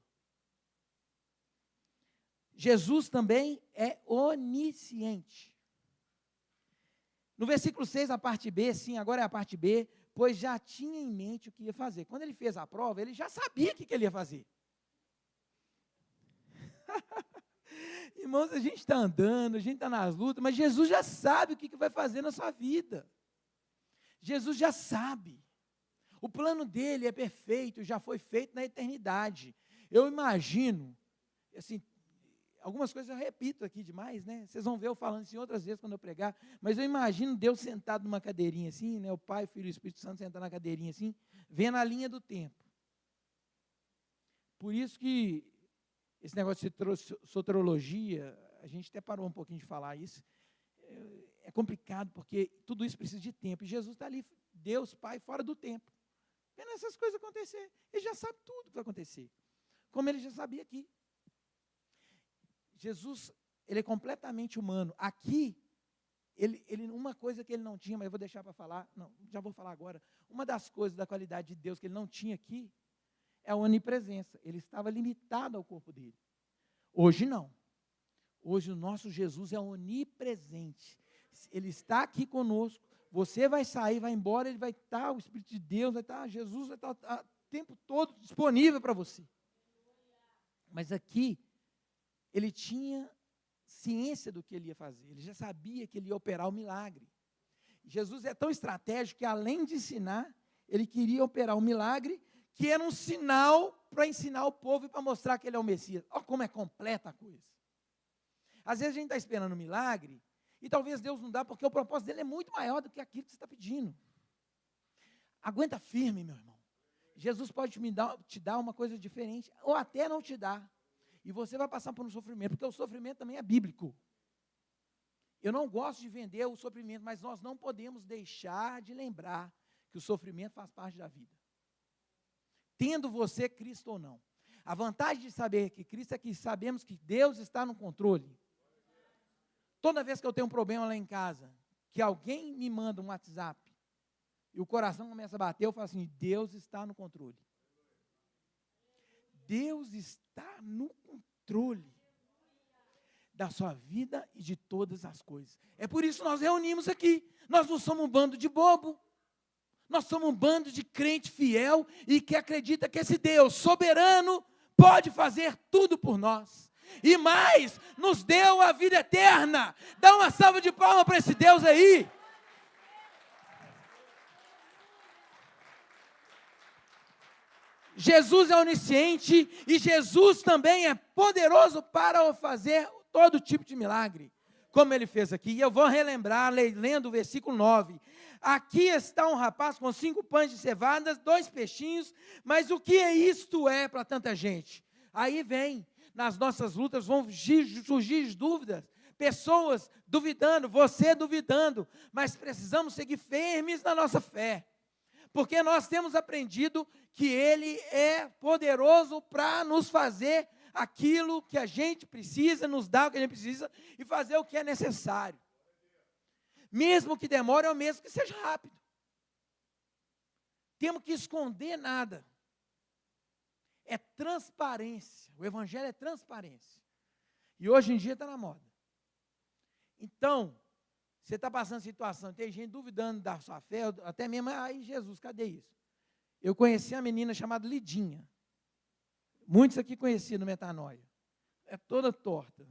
Speaker 1: Jesus também é onisciente. No versículo 6, a parte B, sim, agora é a parte B, pois já tinha em mente o que ia fazer. Quando ele fez a prova, ele já sabia o que ele ia fazer. Irmãos, a gente está andando, a gente está nas lutas, mas Jesus já sabe o que vai fazer na sua vida. Jesus já sabe. O plano dele é perfeito, já foi feito na eternidade. Eu imagino, assim, algumas coisas eu repito aqui demais, né? Vocês vão ver eu falando isso em outras vezes quando eu pregar, mas eu imagino Deus sentado numa cadeirinha assim, né? O Pai, o Filho e o Espírito Santo sentado na cadeirinha assim, vendo a linha do tempo. Por isso que esse negócio de soterologia, a gente até parou um pouquinho de falar isso, é complicado, porque tudo isso precisa de tempo, e Jesus está ali, Deus, Pai, fora do tempo, vendo essas coisas acontecer. Ele já sabe tudo que vai acontecer, como ele já sabia aqui. Jesus, ele é completamente humano. Aqui, uma coisa que ele não tinha, mas eu vou deixar para falar, não, já vou falar agora, uma das coisas da qualidade de Deus que ele não tinha aqui, é a onipresença. Ele estava limitado ao corpo dele. Hoje não. Hoje o nosso Jesus é onipresente. Ele está aqui conosco. Você vai sair, vai embora, ele vai estar, o Espírito de Deus vai estar, Jesus vai estar o tempo todo disponível para você. Mas aqui, ele tinha ciência do que ele ia fazer. Ele já sabia que ele ia operar o milagre. Jesus é tão estratégico que, além de ensinar, ele queria operar o milagre, que era um sinal para ensinar o povo e para mostrar que ele é o Messias. Olha como é completa a coisa. Às vezes a gente está esperando um milagre, e talvez Deus não dá, porque o propósito dele é muito maior do que aquilo que você está pedindo. Aguenta firme, meu irmão. Jesus pode te dar uma coisa diferente, ou até não te dar. E você vai passar por um sofrimento, porque o sofrimento também é bíblico. Eu não gosto de vender o sofrimento, mas nós não podemos deixar de lembrar que o sofrimento faz parte da vida. Tendo você Cristo ou não. A vantagem de saber que Cristo é que sabemos que Deus está no controle. Toda vez que eu tenho um problema lá em casa, que alguém me manda um WhatsApp, e o coração começa a bater, eu falo assim, Deus está no controle. Deus está no controle da sua vida e de todas as coisas. É por isso que nós reunimos aqui. Nós não somos um bando de bobo. Nós somos um bando de crente fiel e que acredita que esse Deus soberano pode fazer tudo por nós. e mais, nos deu a vida eterna. Dá uma salva de palmas para esse Deus aí. Jesus é onisciente e Jesus também é poderoso para fazer todo tipo de milagre, como ele fez aqui. E eu vou relembrar, lendo o versículo 9. Aqui está um rapaz com 5 pães de cevada, 2 peixinhos, mas o que isto é para tanta gente? Aí vem, nas nossas lutas vão surgir dúvidas, pessoas duvidando, você duvidando, mas precisamos seguir firmes na nossa fé, porque nós temos aprendido que Ele é poderoso para nos fazer aquilo que a gente precisa, nos dar o que a gente precisa e fazer o que é necessário. Mesmo que demore ou mesmo que seja rápido. Temos que esconder nada. É transparência. O Evangelho é transparência. E hoje em dia está na moda. Então, você está passando situação, tem gente duvidando da sua fé, até mesmo, ai Jesus, cadê isso? Eu conheci uma menina chamada Lidinha. Muitos aqui conheciam no Metanoia. É toda torta.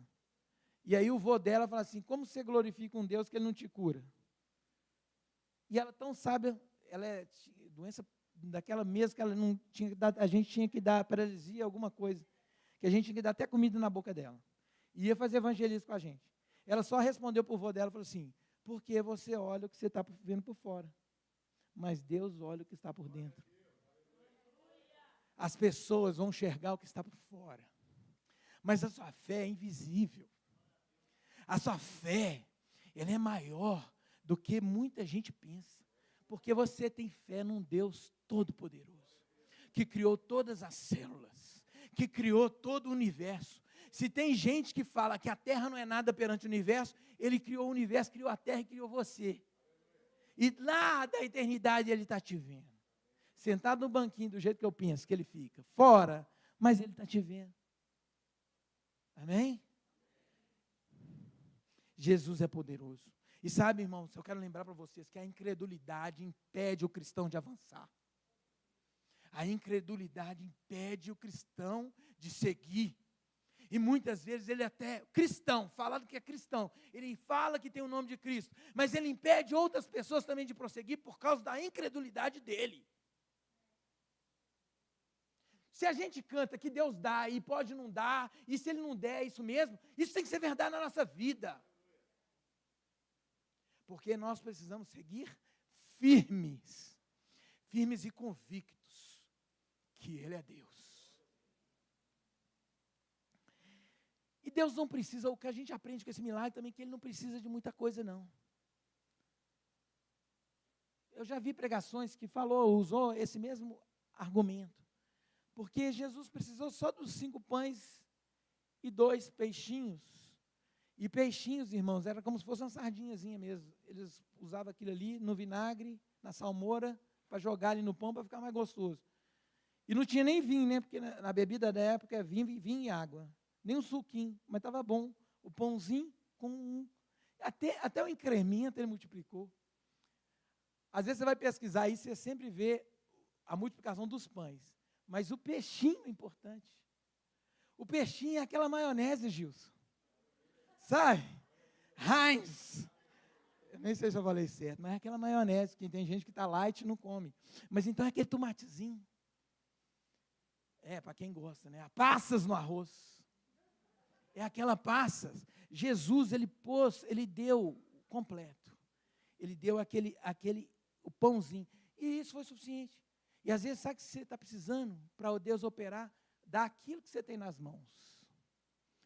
Speaker 1: E aí o vô dela fala assim, como você glorifica um Deus que Ele não te cura? E ela tão sábia, ela é doença daquela mesmo que ela não tinha que dar, a gente tinha que dar paralisia, alguma coisa, que a gente tinha que dar até comida na boca dela. E ia fazer evangelismo com a gente. Ela só respondeu para o vô dela, falou assim, porque você olha o que você está vendo por fora, mas Deus olha o que está por dentro. As pessoas vão enxergar o que está por fora, mas a sua fé é invisível. A sua fé, ela é maior do que muita gente pensa, porque você tem fé num Deus todo-poderoso, que criou todas as células, que criou todo o universo. Se tem gente que fala que a Terra não é nada perante o universo, Ele criou o universo, criou a Terra e criou você. E lá da eternidade Ele está te vendo. Sentado no banquinho do jeito que eu penso que Ele fica. Fora, mas Ele está te vendo. Amém? Jesus é poderoso. E sabe, irmãos, eu quero lembrar para vocês que a incredulidade impede o cristão de avançar. A incredulidade impede o cristão de seguir. E muitas vezes ele até, cristão, falando que é cristão, ele fala que tem o nome de Cristo, mas ele impede outras pessoas também de prosseguir por causa da incredulidade dele. Se a gente canta que Deus dá e pode não dar, e se Ele não der, é isso mesmo, isso tem que ser verdade na nossa vida. Porque nós precisamos seguir firmes e convictos que Ele é Deus. E Deus não precisa, o que a gente aprende com esse milagre também, que Ele não precisa de muita coisa não. Eu já vi pregações que usou esse mesmo argumento. Porque Jesus precisou só dos 5 pães e 2 peixinhos. E peixinhos, irmãos, era como se fosse uma sardinhazinha mesmo. Eles usavam aquilo ali no vinagre, na salmoura, para jogar ali no pão para ficar mais gostoso. E não tinha nem vinho, né? Porque na bebida da época é vinho e água. Nem um suquinho, mas estava bom. O pãozinho com até o incremento ele multiplicou. Às vezes você vai pesquisar aí, você sempre vê a multiplicação dos pães. Mas o peixinho é importante. O peixinho é aquela maionese, Gilson. Sabe? Heinz. Eu nem sei se eu falei certo, mas é aquela maionese, que tem gente que está light e não come. Mas então é aquele tomatezinho. É, para quem gosta, né? Passas no arroz. É aquela passas. Jesus, ele deu completo. Ele deu o pãozinho. E isso foi suficiente. E às vezes, sabe o que você está precisando para o Deus operar? Dá aquilo que você tem nas mãos.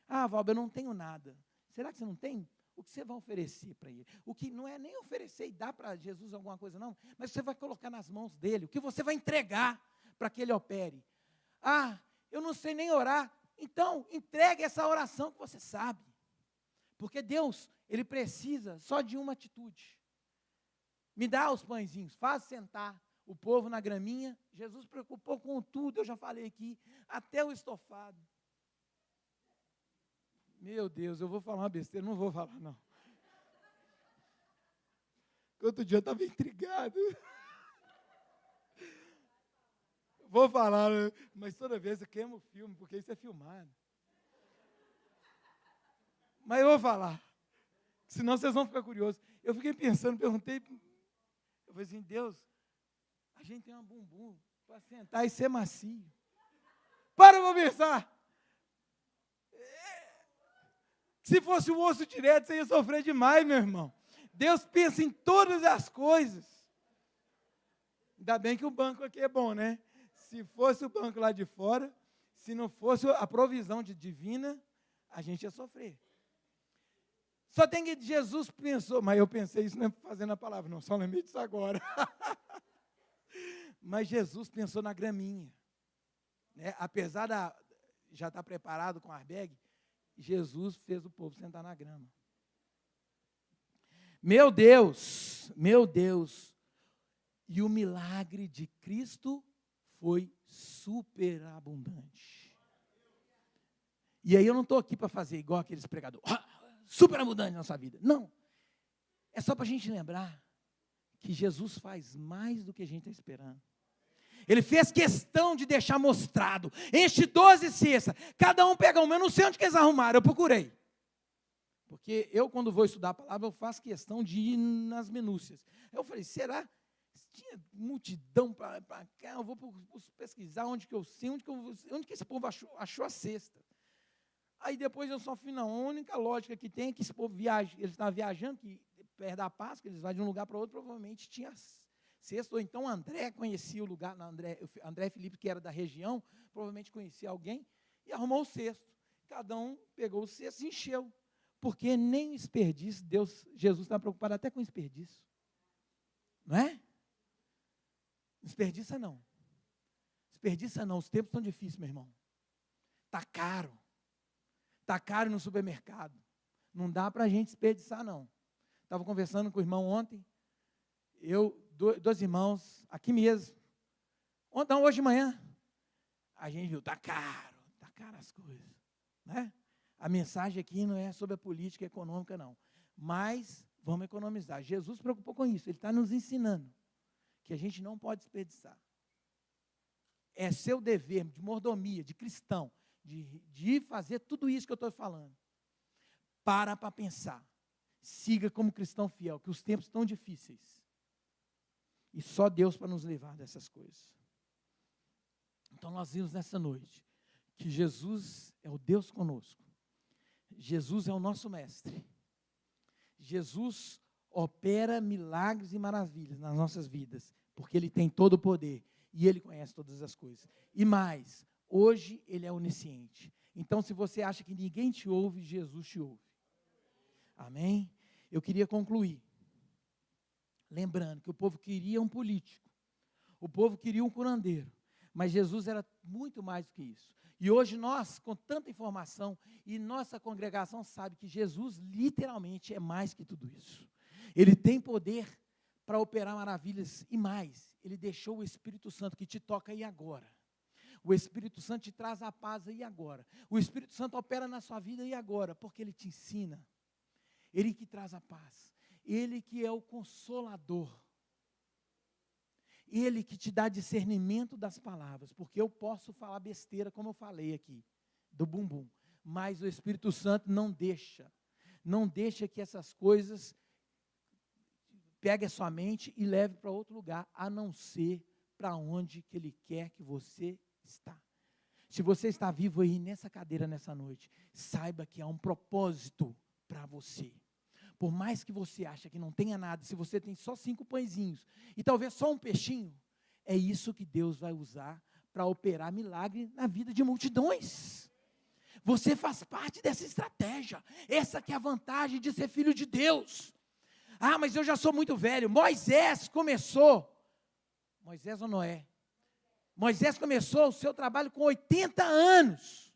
Speaker 1: Ah, Valber, eu não tenho nada. Será que você não tem? O que você vai oferecer para Ele? O que não é nem oferecer e dar para Jesus alguma coisa, não. Mas você vai colocar nas mãos dEle. O que você vai entregar para que Ele opere. Ah, eu não sei nem orar. Então, entregue essa oração que você sabe. Porque Deus, Ele precisa só de uma atitude. Me dá os pãezinhos, faz sentar o povo na graminha. Jesus preocupou com tudo, eu já falei aqui, até o estofado. Meu Deus, eu vou falar uma besteira, não vou falar não. Outro dia eu estava intrigado. Vou falar, mas toda vez eu queimo o filme, porque isso é filmado. Mas eu vou falar, senão vocês vão ficar curiosos. Eu fiquei pensando, perguntei, eu falei assim, Deus, a gente tem um bumbum para sentar e ser macio. Para pensar. Se fosse o osso direto, você ia sofrer demais, meu irmão. Deus pensa em todas as coisas. Ainda bem que o banco aqui é bom, né? Se fosse o banco lá de fora, se não fosse a provisão divina, a gente ia sofrer. Só tem que Jesus pensou, mas eu pensei isso não é fazendo a palavra, não, só lembrei disso agora. Mas Jesus pensou na graminha. Né? Apesar já estar preparado com airbag, Jesus fez o povo sentar na grama. Meu Deus, meu Deus. E o milagre de Cristo foi superabundante. E aí eu não estou aqui para fazer igual aqueles pregadores, superabundante na nossa vida. Não. É só para a gente lembrar que Jesus faz mais do que a gente está esperando. Ele fez questão de deixar mostrado. Enche 12 cestas. Cada um pega uma. Eu não sei onde que eles arrumaram. Eu procurei. Porque eu, quando vou estudar a palavra, eu faço questão de ir nas minúcias. Eu falei, será? Tinha multidão para cá. Eu vou pesquisar onde que eu sei, onde que esse povo achou a cesta. Aí depois eu só fui na única lógica que tem, que esse povo viaja. Eles estavam viajando, que perto da Páscoa, eles vão de um lugar para outro, provavelmente tinha cesta, ou então André conhecia o lugar, André Felipe, que era da região, provavelmente conhecia alguém, e arrumou o cesto. Cada um pegou o cesto e encheu. Porque nem desperdício, Jesus está preocupado até com desperdício. Não é? Desperdiça não. Desperdiça não, os tempos estão difíceis, meu irmão. Está caro. Está caro no supermercado. Não dá para a gente desperdiçar, não. Estava conversando com o irmão ontem, dois irmãos, aqui mesmo. Hoje de manhã, a gente viu, está caro as coisas. Né? A mensagem aqui não é sobre a política econômica, não. Mas vamos economizar. Jesus se preocupou com isso, ele está nos ensinando que a gente não pode desperdiçar. É seu dever de mordomia, de cristão, de fazer tudo isso que eu estou falando. Para pensar. Siga como cristão fiel, que os tempos estão difíceis. E só Deus para nos livrar dessas coisas. Então nós vimos nessa noite que Jesus é o Deus conosco. Jesus é o nosso mestre. Jesus opera milagres e maravilhas nas nossas vidas, porque Ele tem todo o poder e Ele conhece todas as coisas. E mais, hoje Ele é onisciente. Então, se você acha que ninguém te ouve, Jesus te ouve. Amém? Eu queria concluir, lembrando que o povo queria um político, o povo queria um curandeiro, mas Jesus era muito mais do que isso. E hoje nós, com tanta informação, e nossa congregação sabe que Jesus literalmente é mais que tudo isso. Ele tem poder para operar maravilhas e mais. Ele deixou o Espírito Santo que te toca aí agora. O Espírito Santo te traz a paz aí agora. O Espírito Santo opera na sua vida aí agora, porque Ele te ensina. Ele que traz a paz. Ele que é o consolador. Ele que te dá discernimento das palavras, porque eu posso falar besteira, como eu falei aqui, do bumbum, mas o Espírito Santo não deixa que essas coisas peguem a sua mente e leve para outro lugar, a não ser para onde que Ele quer que você está. Se você está vivo aí nessa cadeira nessa noite, saiba que há um propósito para você. Por mais que você ache que não tenha nada, se você tem só 5 pãezinhos e talvez só um peixinho, é isso que Deus vai usar para operar milagre na vida de multidões. Você faz parte dessa estratégia. Essa que é a vantagem de ser filho de Deus. Ah, mas eu já sou muito velho. Moisés começou. Moisés ou Noé? Moisés começou o seu trabalho com 80 anos.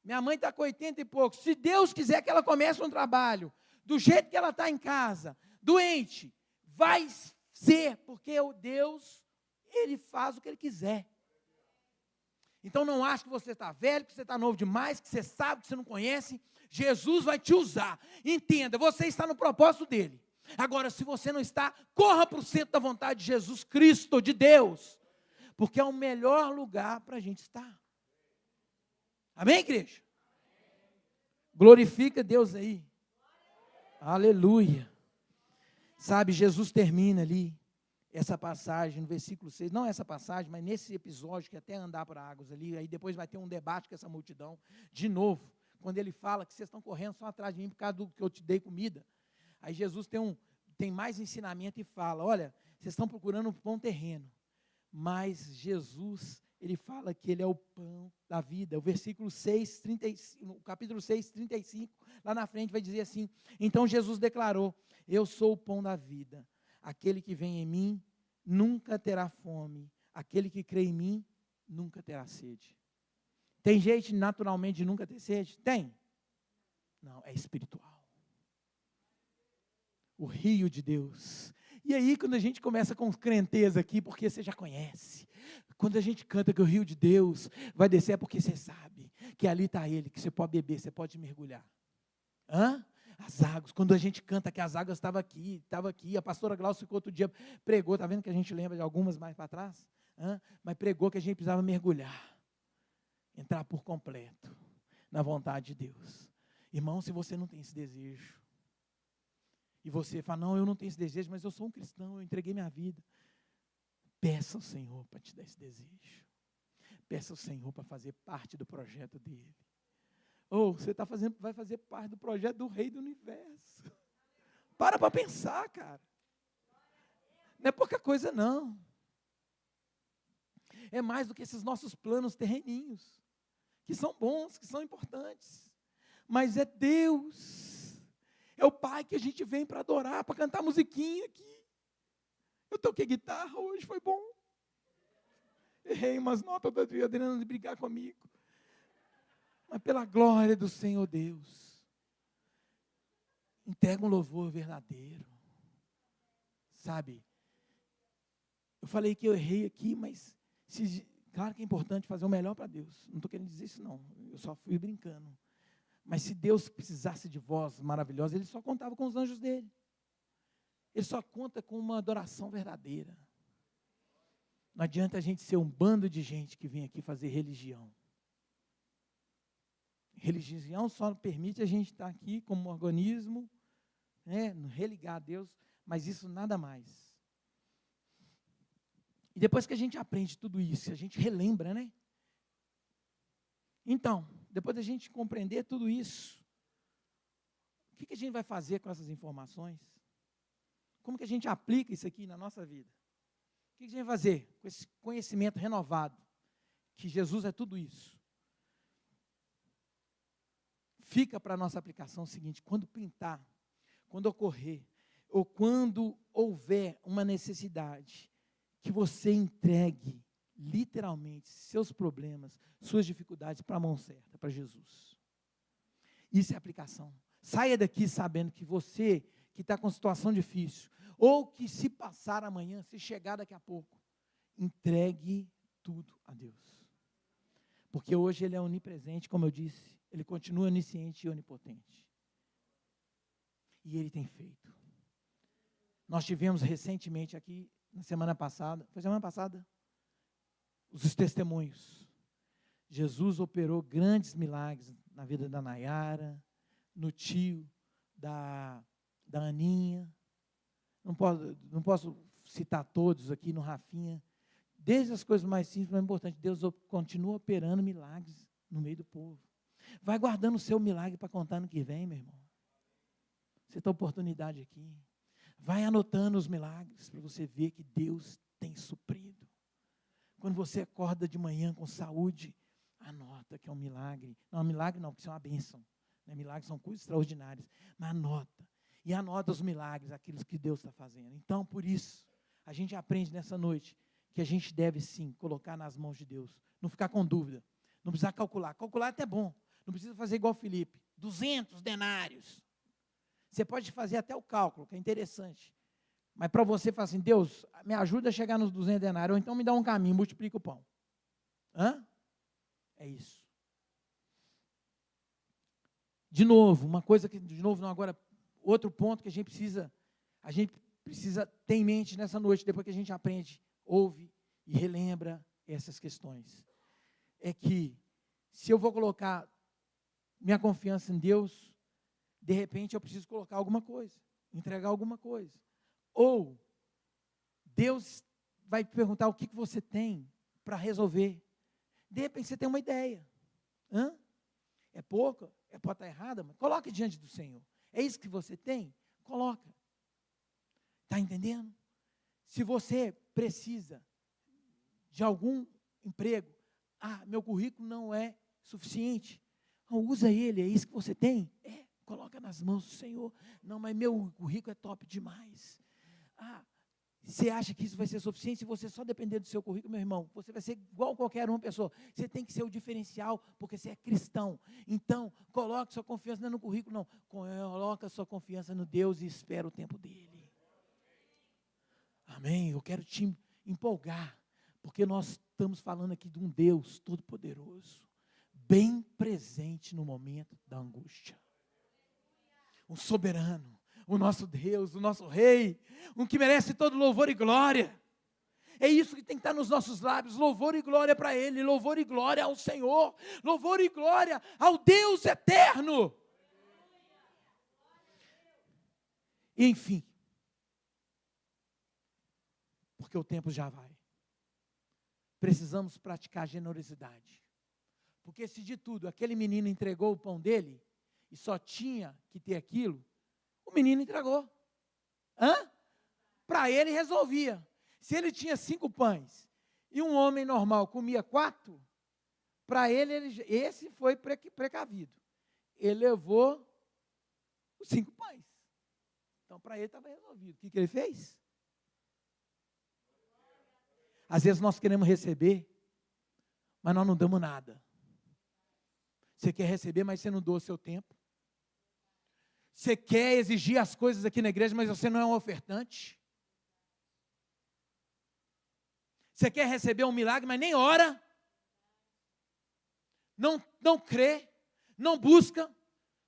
Speaker 1: Minha mãe está com 80 e poucos. Se Deus quiser que ela comece um trabalho, do jeito que ela está em casa, doente, vai ser, porque o Deus, Ele faz o que Ele quiser. Então não ache que você está velho, que você está novo demais, que você sabe, que você não conhece. Jesus vai te usar. Entenda, você está no propósito dEle. Agora, se você não está, corra para o centro da vontade de Jesus Cristo, de Deus, porque é o melhor lugar para a gente estar. Amém, igreja? Glorifica Deus aí. Aleluia. Sabe, Jesus termina ali essa passagem no versículo 6, não essa passagem, mas nesse episódio que até andar por águas ali, aí depois vai ter um debate com essa multidão, de novo, quando ele fala que vocês estão correndo só atrás de mim por causa do que eu te dei comida. Aí Jesus tem mais ensinamento e fala, olha, vocês estão procurando um pão terreno, mas Jesus, ele fala que ele é o pão da vida. O versículo 6, 35, no capítulo 6, 35, lá na frente vai dizer assim, então Jesus declarou, eu sou o pão da vida, aquele que vem em mim nunca terá fome, aquele que crê em mim nunca terá sede. Tem jeito naturalmente de nunca ter sede? Tem. Não, é espiritual. O rio de Deus. E aí, quando a gente começa com crenteza aqui, porque você já conhece, quando a gente canta que o rio de Deus vai descer, é porque você sabe que ali está Ele, que você pode beber, você pode mergulhar. As águas, quando a gente canta que as águas estavam aqui, a pastora Glaucia ficou outro dia, pregou, está vendo que a gente lembra de algumas mais para trás? Mas pregou que a gente precisava mergulhar, entrar por completo na vontade de Deus. Irmão, se você não tem esse desejo, e você fala, não, eu não tenho esse desejo, mas eu sou um cristão, eu entreguei minha vida. Peça ao Senhor para te dar esse desejo. Peça ao Senhor para fazer parte do projeto dele. Ou você vai fazer parte do projeto do Rei do Universo. Para pensar, cara. Não é pouca coisa, não. É mais do que esses nossos planos terreninhos, que são bons, que são importantes. Mas é Deus. É o Pai que a gente vem para adorar, para cantar musiquinha aqui. Eu toquei guitarra hoje, foi bom. Errei umas notas da Adriana de brigar comigo. Mas pela glória do Senhor Deus, entrega um louvor verdadeiro. Sabe? Eu falei que eu errei aqui, mas claro que é importante fazer o melhor para Deus. Não estou querendo dizer isso não, eu só fui brincando. Mas se Deus precisasse de voz maravilhosa, Ele só contava com os anjos dele. Ele só conta com uma adoração verdadeira. Não adianta a gente ser um bando de gente que vem aqui fazer religião. Religião só permite a gente estar aqui como um organismo, religar a Deus, mas isso nada mais. E depois que a gente aprende tudo isso, a gente relembra, né? Então, depois da gente compreender tudo isso, o que a gente vai fazer com essas informações? Como que a gente aplica isso aqui na nossa vida? O que a gente vai fazer com esse conhecimento renovado? Que Jesus é tudo isso. Fica para a nossa aplicação o seguinte, quando pintar, quando ocorrer, ou quando houver uma necessidade, que você entregue literalmente seus problemas, suas dificuldades para a mão certa, para Jesus. Isso é aplicação. Saia daqui sabendo que você, que está com situação difícil, ou que se passar amanhã, se chegar daqui a pouco, entregue tudo a Deus. Porque hoje Ele é onipresente, como eu disse, Ele continua onisciente e onipotente. E Ele tem feito. Nós tivemos recentemente aqui, na semana passada, foi semana passada? Os testemunhos. Jesus operou grandes milagres na vida da Nayara, no tio da Aninha. Não posso citar todos aqui no Rafinha. Desde as coisas mais simples, mais importantes, Deus continua operando milagres no meio do povo. Vai guardando o seu milagre para contar no que vem, meu irmão. Você tem oportunidade aqui. Vai anotando os milagres para você ver que Deus tem suprido. Quando você acorda de manhã com saúde, anota que é um milagre. Não, milagre não, porque isso é uma bênção. Milagres são coisas extraordinárias. Mas anota. E anota os milagres, aqueles que Deus está fazendo. Então, por isso, a gente aprende nessa noite que a gente deve sim colocar nas mãos de Deus. Não ficar com dúvida. Não precisa calcular. Calcular é até bom. Não precisa fazer igual Felipe. 200 denários. Você pode fazer até o cálculo, que é interessante. Mas para você falar assim, Deus, me ajuda a chegar nos 200 denários, ou então me dá um caminho, multiplica o pão. É isso. De novo, uma coisa que, não, agora, outro ponto que a gente precisa ter em mente nessa noite, depois que a gente aprende, ouve e relembra essas questões. É que Se eu vou colocar minha confiança em Deus, de repente eu preciso colocar alguma coisa, entregar alguma coisa. Ou Deus vai te perguntar o que você tem para resolver. De repente você tem uma ideia. É pouca? Pode estar errada, mas coloque diante do Senhor. É isso que você tem? Coloca. Está entendendo? Se você precisa de algum emprego, meu currículo não é suficiente. Usa ele, é isso que você tem? Coloca nas mãos do Senhor. Não, mas meu currículo é top demais. Você acha que isso vai ser suficiente? Se você só depender do seu currículo, meu irmão, você vai ser igual qualquer uma pessoa. Você tem que ser o diferencial, porque você é cristão. Então, coloque sua confiança não é no currículo, não. Coloque sua confiança no Deus e espera o tempo dele. Amém? Eu quero te empolgar, porque nós estamos falando aqui de um Deus todo-poderoso, bem presente no momento da angústia. Um soberano, o nosso Deus, o nosso Rei, um que merece todo louvor e glória. É isso que tem que estar nos nossos lábios, louvor e glória para Ele, louvor e glória ao Senhor, louvor e glória ao Deus eterno. Enfim, porque o tempo já vai. Precisamos praticar generosidade. Porque se de tudo aquele menino entregou o pão dele, e só tinha que ter aquilo, o menino entregou. Para ele resolvia. Se ele tinha 5 pães, e um homem normal comia 4, para ele, esse foi precavido. Ele levou os 5 pães. Então, para ele estava resolvido. O que ele fez? Às vezes nós queremos receber, mas nós não damos nada. Você quer receber, mas você não doa o seu tempo. Você quer exigir as coisas aqui na igreja, mas você não é um ofertante. Você quer receber um milagre, mas nem ora. Não crê, não busca,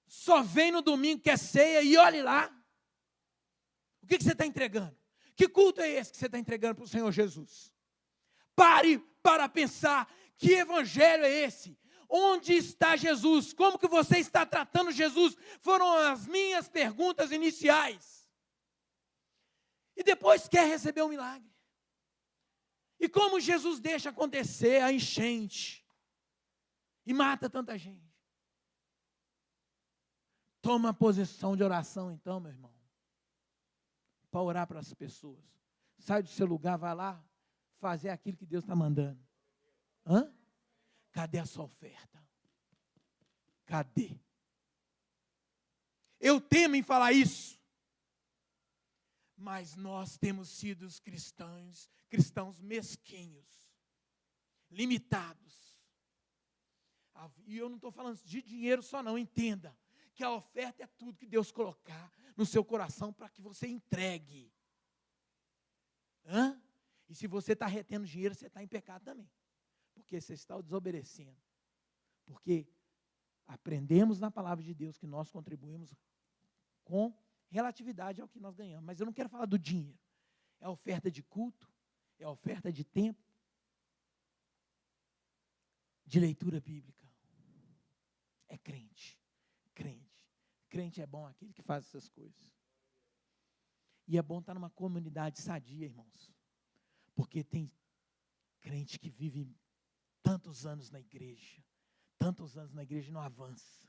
Speaker 1: só vem no domingo que é ceia e olhe lá. O que você está entregando? Que culto é esse que você está entregando para o Senhor Jesus? Pare para pensar, que evangelho é esse? Onde está Jesus? Como que você está tratando Jesus? Foram as minhas perguntas iniciais. E depois quer receber um milagre. E como Jesus deixa acontecer a enchente e mata tanta gente? Toma a posição de oração então, meu irmão, para orar para as pessoas. Sai do seu lugar, vai lá fazer aquilo que Deus está mandando. Cadê a sua oferta? Cadê? Eu temo em falar isso, mas nós temos sido os cristãos mesquinhos, limitados. E eu não estou falando de dinheiro só não, entenda, que a oferta é tudo que Deus colocar no seu coração para que você entregue. E se você está retendo dinheiro, você está em pecado também. Porque você está desobedecendo. Porque aprendemos na palavra de Deus que nós contribuímos com relatividade ao que nós ganhamos. Mas eu não quero falar do dinheiro. É a oferta de culto, é a oferta de tempo, de leitura bíblica. É crente. Crente é bom aquele que faz essas coisas. E é bom estar numa comunidade sadia, irmãos. Porque tem crente que vive tantos anos na igreja e não avança,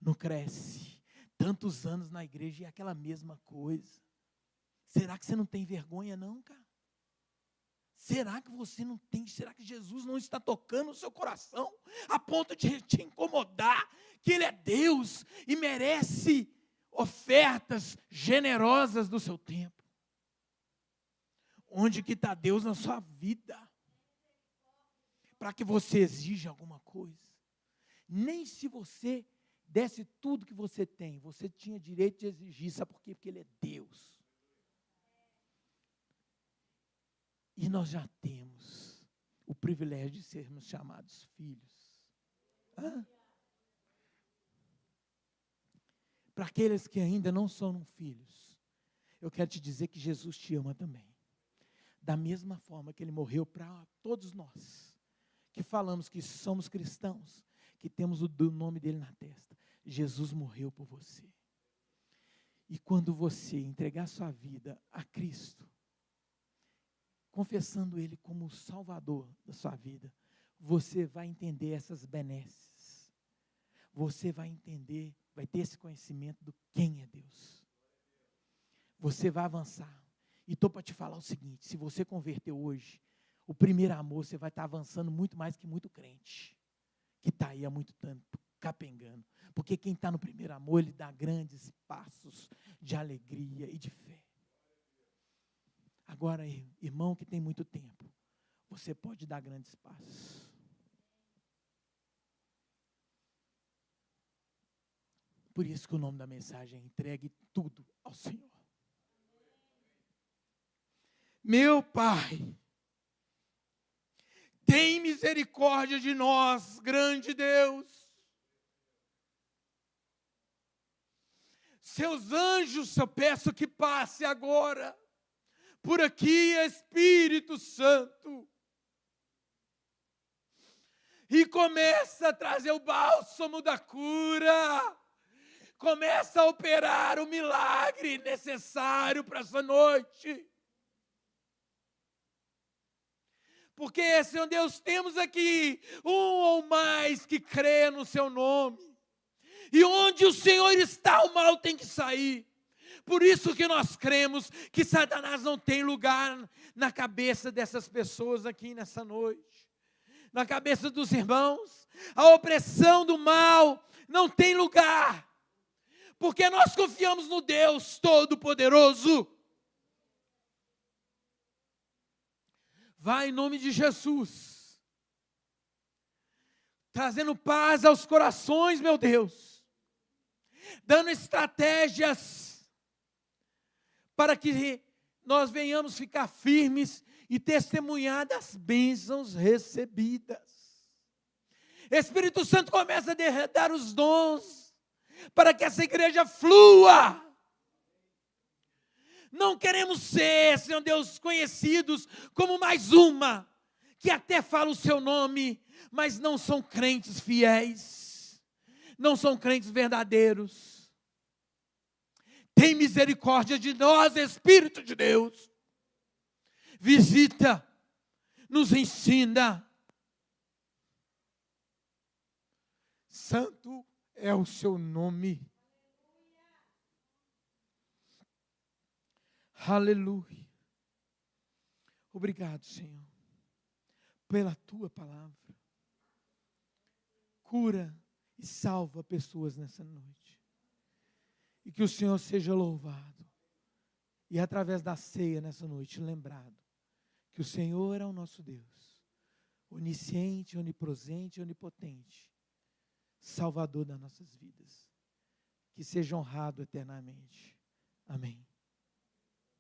Speaker 1: não cresce. Tantos anos na igreja e é aquela mesma coisa. Será que você não tem vergonha não, cara? Será que você não tem? Será que Jesus não está tocando o seu coração a ponto de te incomodar? Que Ele é Deus e merece ofertas generosas do seu tempo. Onde que está Deus na sua vida? Para que você exija alguma coisa. Nem se você desse tudo que você tem, você tinha direito de exigir. Sabe por quê? Porque Ele é Deus. E nós já temos o privilégio de sermos chamados filhos. Para aqueles que ainda não são filhos, eu quero te dizer que Jesus te ama também. Da mesma forma que Ele morreu para todos nós, que falamos que somos cristãos, que temos o nome dele na testa. Jesus morreu por você. E quando você entregar sua vida a Cristo, confessando Ele como o Salvador da sua vida, você vai entender essas benesses. Você vai entender, vai ter esse conhecimento do quem é Deus. Você vai avançar. E estou para te falar o seguinte, se você converteu hoje, o primeiro amor, você vai estar avançando muito mais que muito crente, que está aí há muito tempo, capengando. Porque quem está no primeiro amor, ele dá grandes passos de alegria e de fé. Agora, irmão que tem muito tempo, você pode dar grandes passos. Por isso que o nome da mensagem é entregue tudo ao Senhor. Meu Pai, tem misericórdia de nós, grande Deus. Seus anjos, eu peço que passe agora por aqui, Espírito Santo, e começa a trazer o bálsamo da cura, começa a operar o milagre necessário para essa noite. Porque, Senhor Deus, temos aqui um ou mais que crê no seu nome. E onde o Senhor está, o mal tem que sair. Por isso que nós cremos que Satanás não tem lugar na cabeça dessas pessoas aqui nessa noite. Na cabeça dos irmãos, a opressão do mal não tem lugar. Porque nós confiamos no Deus Todo-Poderoso. Vai em nome de Jesus, trazendo paz aos corações, meu Deus, dando estratégias para que nós venhamos ficar firmes e testemunhar das bênçãos recebidas. Espírito Santo começa a derramar os dons para que essa igreja flua. Não queremos ser, Senhor Deus, conhecidos como mais uma, que até fala o seu nome, mas não são crentes fiéis, não são crentes verdadeiros. Tem misericórdia de nós, Espírito de Deus. Visita, nos ensina. Santo é o seu nome. Aleluia. Obrigado, Senhor, pela tua palavra. Cura e salva pessoas nessa noite. E que o Senhor seja louvado. E através da ceia nessa noite, lembrado que o Senhor é o nosso Deus, onisciente, onipresente, onipotente, Salvador das nossas vidas. Que seja honrado eternamente. Amém.